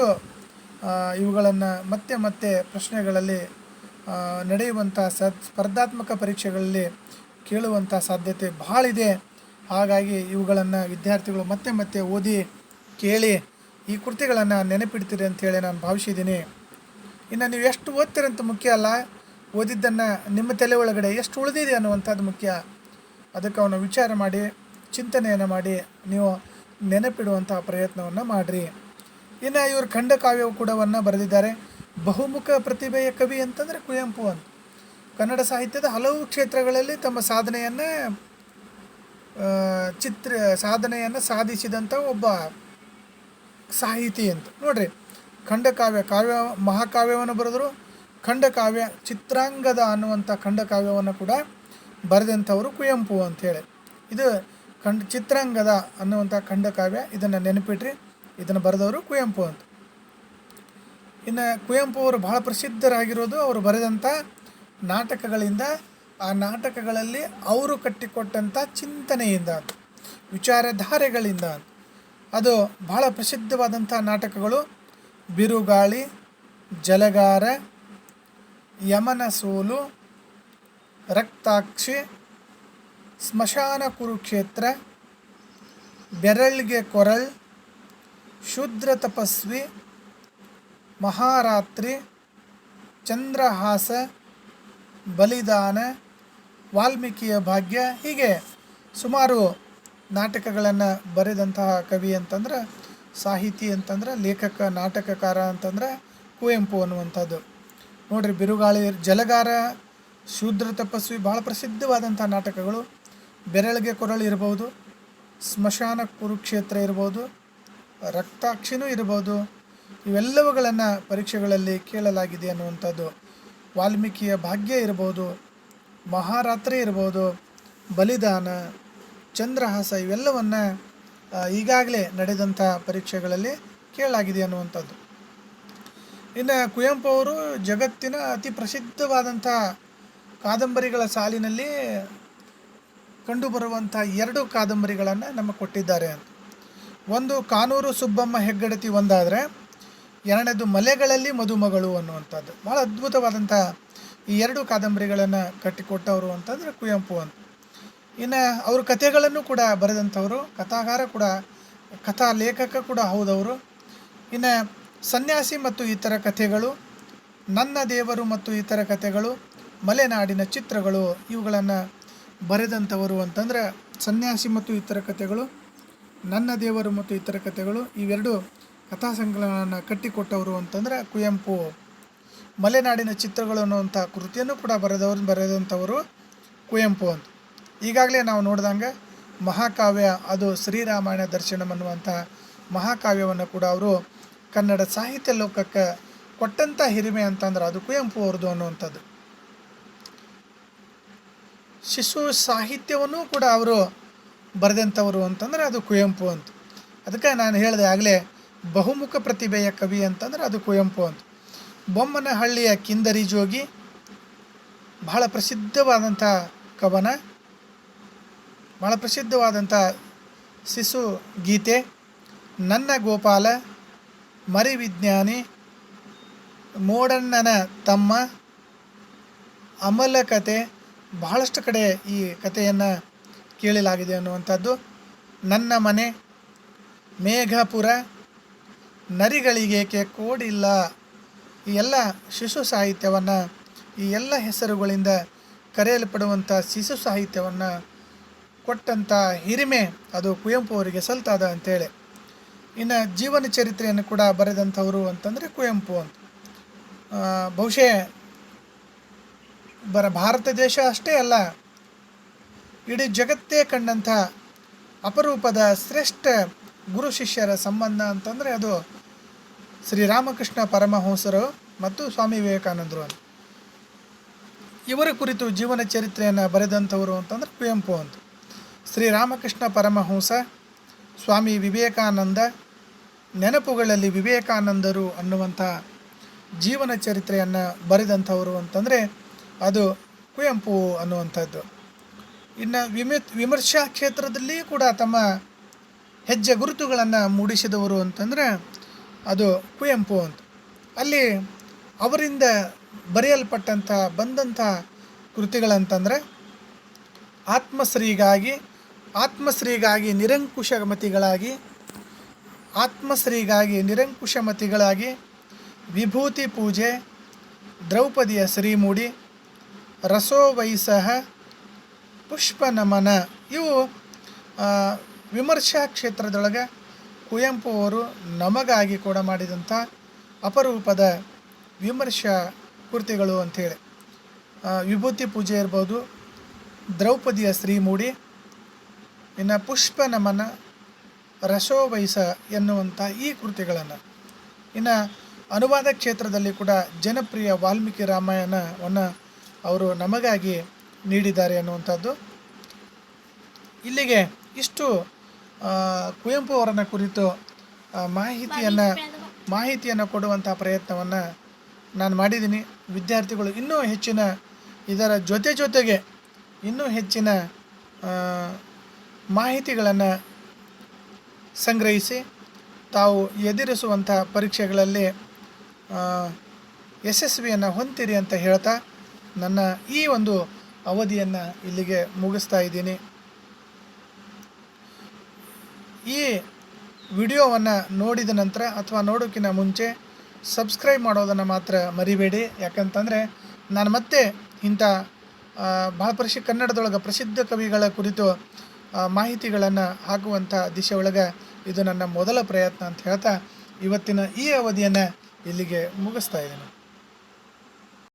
ಇವುಗಳನ್ನು ಮತ್ತೆ ಮತ್ತೆ ಪ್ರಶ್ನೆಗಳಲ್ಲಿ ನಡೆಯುವಂಥ ಸ್ಪರ್ಧಾತ್ಮಕ ಪರೀಕ್ಷೆಗಳಲ್ಲಿ ಕೇಳುವಂಥ ಸಾಧ್ಯತೆ ಭಾಳ ಇದೆ. ಹಾಗಾಗಿ ಇವುಗಳನ್ನು ವಿದ್ಯಾರ್ಥಿಗಳು ಮತ್ತೆ ಮತ್ತೆ ಓದಿ ಕೇಳಿ ಈ ಕೃತಿಗಳನ್ನು ನೆನಪಿಡ್ತೀರಿ ಅಂಥೇಳಿ ನಾನು ಭಾವಿಸಿದ್ದೀನಿ. ಇನ್ನು ನೀವು ಎಷ್ಟು ಓದ್ತೀರಂತ ಮುಖ್ಯ ಅಲ್ಲ, ಓದಿದ್ದನ್ನು ನಿಮ್ಮ ತಲೆ ಒಳಗಡೆ ಎಷ್ಟು ಉಳಿದಿದೆ ಅನ್ನುವಂಥದ್ದು ಮುಖ್ಯ. ಅದಕ್ಕೆ ಅವನು ವಿಚಾರ ಮಾಡಿ, ಚಿಂತನೆಯನ್ನು ಮಾಡಿ ನೀವು ನೆನಪಿಡುವಂಥ ಪ್ರಯತ್ನವನ್ನು ಮಾಡಿರಿ. ಇನ್ನು ಇವರು ಖಂಡಕಾವ್ಯ ಕೂಡವನ್ನು ಬರೆದಿದ್ದಾರೆ. ಬಹುಮುಖ ಪ್ರತಿಭೆಯ ಕವಿ ಅಂತಂದರೆ ಕುವೆಂಪು ಅಂತ. ಕನ್ನಡ ಸಾಹಿತ್ಯದ ಹಲವು ಕ್ಷೇತ್ರಗಳಲ್ಲಿ ತಮ್ಮ ಸಾಧನೆಯನ್ನು ಸಾಧಿಸಿದಂಥ ಒಬ್ಬ ಸಾಹಿತಿ ಅಂತ ನೋಡ್ರಿ. ಕಾವ್ಯ ಮಹಾಕಾವ್ಯವನ್ನು ಬರೆದರು. ಖಂಡಕಾವ್ಯ ಚಿತ್ರಾಂಗದ ಅನ್ನುವಂಥ ಖಂಡಕಾವ್ಯವನ್ನು ಕೂಡ ಬರೆದಂಥವರು ಕುವೆಂಪು ಅಂಥೇಳಿ. ಇದು ಚಿತ್ರಾಂಗದ ಅನ್ನುವಂಥ ಖಂಡಕಾವ್ಯ. ಇದನ್ನು ನೆನಪಿಟ್ರಿ. ಇದನ್ನು ಬರೆದವರು ಕುವೆಂಪು ಅಂತ. ಇನ್ನು ಕುವೆಂಪು ಅವರು ಬಹಳ ಪ್ರಸಿದ್ಧರಾಗಿರೋದು ಅವರು ಬರೆದಂಥ ನಾಟಕಗಳಿಂದ, ಆ ನಾಟಕಗಳಲ್ಲಿ ಅವರು ಕಟ್ಟಿಕೊಟ್ಟಂಥ ಚಿಂತನೆಯಿಂದ, ವಿಚಾರಧಾರೆಗಳಿಂದ. ಅದು ಬಹಳ ಪ್ರಸಿದ್ಧವಾದಂಥ ನಾಟಕಗಳು ಬಿರುಗಾಳಿ, ಜಲಗಾರ, ಯಮನ ಸೋಲು, ರಕ್ತಾಕ್ಷಿ, ಸ್ಮಶಾನ ಕುರುಕ್ಷೇತ್ರ, ಬೆರಳ್ಗೆ ಕೊರಳ್, ಶೂದ್ರ ತಪಸ್ವಿ, ಮಹಾರಾತ್ರಿ, ಚಂದ್ರಹಾಸ, ಬಲಿದಾನ, ವಾಲ್ಮೀಕಿಯ ಭಾಗ್ಯ. ಹೀಗೆ ಸುಮಾರು ನಾಟಕಗಳನ್ನು ಬರೆದಂತಹ ಕವಿ ಅಂತಂದ್ರೆ, ಸಾಹಿತಿ ಅಂತಂದ್ರೆ, ಲೇಖಕ, ನಾಟಕಕಾರ ಅಂತಂದ್ರೆ ಕುವೆಂಪು ಅನ್ನುವಂಥದ್ದು. ನೋಡಿರಿ, ಬಿರುಗಾಳಿ, ಜಲಗಾರ, ಶೂದ್ರ ತಪಸ್ವಿ ಭಾಳ ಪ್ರಸಿದ್ಧವಾದಂಥ ನಾಟಕಗಳು. ಬೆರಳಿಗೆ ಕೊರಳು ಇರ್ಬೋದು, ಸ್ಮಶಾನ ಕುರುಕ್ಷೇತ್ರ ಇರ್ಬೋದು, ರಕ್ತಾಕ್ಷಿನೂ ಇರ್ಬೋದು. ಇವೆಲ್ಲವುಗಳನ್ನು ಪರೀಕ್ಷೆಗಳಲ್ಲಿ ಕೇಳಲಾಗಿದೆ ಅನ್ನುವಂಥದ್ದು. ವಾಲ್ಮೀಕಿಯ ಭಾಗ್ಯ ಇರ್ಬೋದು, ಮಹಾರಾತ್ರಿ ಇರ್ಬೋದು, ಬಲಿದಾನ, ಚಂದ್ರಹಾಸ, ಇವೆಲ್ಲವನ್ನು ಈಗಾಗಲೇ ನಡೆದಂಥ ಪರೀಕ್ಷೆಗಳಲ್ಲಿ ಕೇಳಲಾಗಿದೆ ಅನ್ನುವಂಥದ್ದು. ಇನ್ನು ಕುವೆಂಪು ಅವರು ಜಗತ್ತಿನ ಅತಿ ಪ್ರಸಿದ್ಧವಾದಂಥ ಕಾದಂಬರಿಗಳ ಸಾಲಿನಲ್ಲಿ ಕಂಡುಬರುವಂಥ 2 ಕಾದಂಬರಿಗಳನ್ನು ನಮಗೆ ಕೊಟ್ಟಿದ್ದಾರೆ ಅಂತ. ಒಂದು ಕಾನೂರು ಸುಬ್ಬಮ್ಮ ಹೆಗ್ಗಡತಿ ಒಂದಾದರೆ, ಎರಡನೇದು ಮಲೆಗಳಲ್ಲಿ ಮದುಮಗಳು ಅನ್ನುವಂಥದ್ದು. ಭಾಳ ಅದ್ಭುತವಾದಂಥ ಈ 2 ಕಾದಂಬರಿಗಳನ್ನು ಕಟ್ಟಿಕೊಟ್ಟವರು ಅಂತಂದರೆ ಕುವೆಂಪು ಅಂತ. ಇನ್ನು ಅವರು ಕಥೆಗಳನ್ನು ಕೂಡ ಬರೆದಂಥವರು, ಕಥಾಗಾರ ಕೂಡ, ಕಥಾ ಲೇಖಕ ಕೂಡ ಹೌದವರು. ಇನ್ನು ಸನ್ಯಾಸಿ ಮತ್ತು ಇತರ ಕಥೆಗಳು, ನನ್ನ ದೇವರು ಮತ್ತು ಇತರ ಕಥೆಗಳು, ಮಲೆನಾಡಿನ ಚಿತ್ರಗಳು, ಇವುಗಳನ್ನು ಬರೆದಂಥವರು ಅಂತಂದರೆ ಸನ್ಯಾಸಿ ಮತ್ತು ಇತರ ಕಥೆಗಳು, ನನ್ನ ದೇವರು ಮತ್ತು ಇತರ ಕಥೆಗಳು, ಇವೆರಡು ಕಥಾ ಸಂಕಲನವನ್ನು ಕಟ್ಟಿಕೊಟ್ಟವರು ಅಂತಂದರೆ ಕುವೆಂಪು. ಮಲೆನಾಡಿನ ಚಿತ್ರಗಳು ಅನ್ನುವಂಥ ಕೃತಿಯನ್ನು ಕೂಡ ಬರೆದಂಥವರು ಕುವೆಂಪು ಅಂತ. ಈಗಾಗಲೇ ನಾವು ನೋಡಿದಂಗೆ ಮಹಾಕಾವ್ಯ, ಅದು ಶ್ರೀರಾಮಾಯಣ ದರ್ಶನಂ ಅನ್ನುವಂಥ ಮಹಾಕಾವ್ಯವನ್ನು ಕೂಡ ಅವರು ಕನ್ನಡ ಸಾಹಿತ್ಯ ಲೋಕಕ್ಕೆ ಕೊಟ್ಟಂಥ ಹಿರಿಮೆ ಅಂತಂದ್ರೆ ಅದು ಕುವೆಂಪು ಅವ್ರದ್ದು ಅನ್ನುವಂಥದ್ದು. ಶಿಶು ಸಾಹಿತ್ಯವನ್ನು ಕೂಡ ಅವರು ಬರೆದಂಥವರು ಅಂತಂದರೆ ಅದು ಕುವೆಂಪು ಅಂತ. ಅದಕ್ಕೆ ನಾನು ಹೇಳಿದೆ ಆಗಲೇ, ಬಹುಮುಖ ಪ್ರತಿಭೆಯ ಕವಿ ಅಂತಂದ್ರೆ ಅದು ಕುವೆಂಪು ಅಂತ. ಬೊಮ್ಮನಹಳ್ಳಿಯ ಕಿಂದರಿ ಜೋಗಿ ಬಹಳ ಪ್ರಸಿದ್ಧವಾದಂಥ ಕವನ, ಬಹಳ ಪ್ರಸಿದ್ಧವಾದಂಥ ಶಿಶು ಗೀತೆ. ನನ್ನ ಗೋಪಾಲ, ಮರಿ ವಿಜ್ಞಾನಿ, ಮೋಡಣ್ಣನ ತಮ್ಮ, ಅಮಲ ಕತೆ, ಬಹಳಷ್ಟು ಕಡೆ ಈ ಕಥೆಯನ್ನು ಕೇಳಲಾಗಿದೆ ಅನ್ನುವಂಥದ್ದು. ನನ್ನ ಮನೆ, ಮೇಘಪುರ, ನರಿಗಳಿಗೇಕೆ ಕೋಡಿಲ್ಲ, ಈ ಎಲ್ಲ ಶಿಶು ಸಾಹಿತ್ಯವನ್ನು, ಈ ಎಲ್ಲ ಹೆಸರುಗಳಿಂದ ಕರೆಯಲ್ಪಡುವಂಥ ಶಿಶು ಸಾಹಿತ್ಯವನ್ನು ಕೊಟ್ಟಂಥ ಹಿರಿಮೆ ಅದು ಕುವೆಂಪು ಅವರಿಗೆ ಸಲ್ತದ ಅಂತೇಳಿ. ಇನ್ನು ಜೀವನ ಚರಿತ್ರೆಯನ್ನು ಕೂಡ ಬರೆದಂಥವರು ಅಂತಂದರೆ ಕುವೆಂಪು ಅಂತ. ಬಹುಶಃ ಭಾರತ ದೇಶ ಅಷ್ಟೇ ಅಲ್ಲ, ಇಡೀ ಜಗತ್ತೇ ಕಂಡಂಥ ಅಪರೂಪದ ಶ್ರೇಷ್ಠ ಗುರು ಶಿಷ್ಯರ ಸಂಬಂಧ ಅಂತಂದರೆ ಅದು ಶ್ರೀರಾಮಕೃಷ್ಣ ಪರಮಹಂಸರು ಮತ್ತು ಸ್ವಾಮಿ ವಿವೇಕಾನಂದರು ಅಂತ. ಇವರ ಕುರಿತು ಜೀವನ ಚರಿತ್ರೆಯನ್ನು ಬರೆದಂಥವರು ಅಂತಂದರೆ ಕುವೆಂಪು ಅಂತ. ಶ್ರೀರಾಮಕೃಷ್ಣ ಪರಮಹಂಸ, ಸ್ವಾಮಿ ವಿವೇಕಾನಂದ, ನೆನಪುಗಳಲ್ಲಿ ವಿವೇಕಾನಂದರು ಅನ್ನುವಂಥ ಜೀವನ ಚರಿತ್ರೆಯನ್ನು ಬರೆದಂಥವರು ಅಂತಂದರೆ ಅದು ಕುವೆಂಪು ಅನ್ನುವಂಥದ್ದು. ಇನ್ನು ವಿಮರ್ಶಾ ಕ್ಷೇತ್ರದಲ್ಲಿ ಕೂಡ ತಮ್ಮ ಹೆಜ್ಜೆ ಗುರುತುಗಳನ್ನು ಮೂಡಿಸಿದವರು ಅಂತಂದರೆ ಅದು ಕುವೆಂಪು ಅಂತ. ಅಲ್ಲಿ ಅವರಿಂದ ಬರೆಯಲ್ಪಟ್ಟಂಥ ಬಂದಂಥ ಕೃತಿಗಳಂತಂದರೆ ಆತ್ಮಶ್ರೀಗಾಗಿ ನಿರಂಕುಶಮತಿಗಳಾಗಿ, ವಿಭೂತಿ ಪೂಜೆ, ದ್ರೌಪದಿಯ ಶ್ರೀಮೂಡಿ, ರಸೋವೈಸಹ, ಪುಷ್ಪ ನಮನ, ಇವು ವಿಮರ್ಶಾ ಕ್ಷೇತ್ರದೊಳಗೆ ಕುವೆಂಪು ಅವರು ನಮಗಾಗಿ ಕೂಡ ಮಾಡಿದಂಥ ಅಪರೂಪದ ವಿಮರ್ಶಾ ಕೃತಿಗಳು ಅಂಥೇಳಿ. ವಿಭೂತಿ ಪೂಜೆ ಇರ್ಬೋದು, ದ್ರೌಪದಿಯ ಶ್ರೀಮೂಡಿ, ಇನ್ನು ಪುಷ್ಪ ನಮನ, ರಸೋವೈಸ ಎನ್ನುವಂಥ ಈ ಕೃತಿಗಳನ್ನು. ಇನ್ನು ಅನುವಾದ ಕ್ಷೇತ್ರದಲ್ಲಿ ಕೂಡ ಜನಪ್ರಿಯ ವಾಲ್ಮೀಕಿ ರಾಮಾಯಣವನ್ನು ಅವರು ನಮಗಾಗಿ ನೀಡಿದ್ದಾರೆ ಅನ್ನುವಂಥದ್ದು. ಇಲ್ಲಿಗೆ ಇಷ್ಟು ಕುವೆಂಪು ಅವರನ್ನು ಕುರಿತು ಮಾಹಿತಿಯನ್ನು ಕೊಡುವಂಥ ಪ್ರಯತ್ನವನ್ನು ನಾನು ಮಾಡಿದ್ದೀನಿ. ವಿದ್ಯಾರ್ಥಿಗಳು ಇನ್ನೂ ಹೆಚ್ಚಿನ ಇದರ ಜೊತೆಗೆ ಇನ್ನೂ ಹೆಚ್ಚಿನ ಮಾಹಿತಿಗಳನ್ನು ಸಂಗ್ರಹಿಸಿ ತಾವು ಎದುರಿಸುವಂಥ ಪರೀಕ್ಷೆಗಳಲ್ಲಿ ಯಶಸ್ವಿಯನ್ನು ಹೊಂದಿರಿ ಅಂತ ಹೇಳ್ತಾ ನನ್ನ ಈ ಒಂದು ಅವಧಿಯನ್ನು ಇಲ್ಲಿಗೆ ಮುಗಿಸ್ತಾ ಇದ್ದೀನಿ. ಈ ವಿಡಿಯೋವನ್ನು ನೋಡಿದ ನಂತರ ಅಥವಾ ನೋಡೋಕ್ಕಿಂತ ಮುಂಚೆ ಸಬ್ಸ್ಕ್ರೈಬ್ ಮಾಡೋದನ್ನು ಮಾತ್ರ ಮರಿಬೇಡಿ. ಯಾಕಂತಂದರೆ ನಾನು ಮತ್ತೆ ಇಂಥ ಭಾಳ ಕನ್ನಡದೊಳಗೆ ಪ್ರಸಿದ್ಧ ಕವಿಗಳ ಕುರಿತು ಮಾಹಿತಿಗಳನ್ನು ಹಾಕುವಂಥ ದಿಶೆ ಒಳಗೆ ಇದು ನನ್ನ ಮೊದಲ ಪ್ರಯತ್ನ ಅಂತ ಹೇಳ್ತಾ ಇವತ್ತಿನ ಈ ಅವಧಿಯನ್ನು ಇಲ್ಲಿಗೆ ಮುಗಿಸ್ತಾ ಇದ್ದೀನಿ.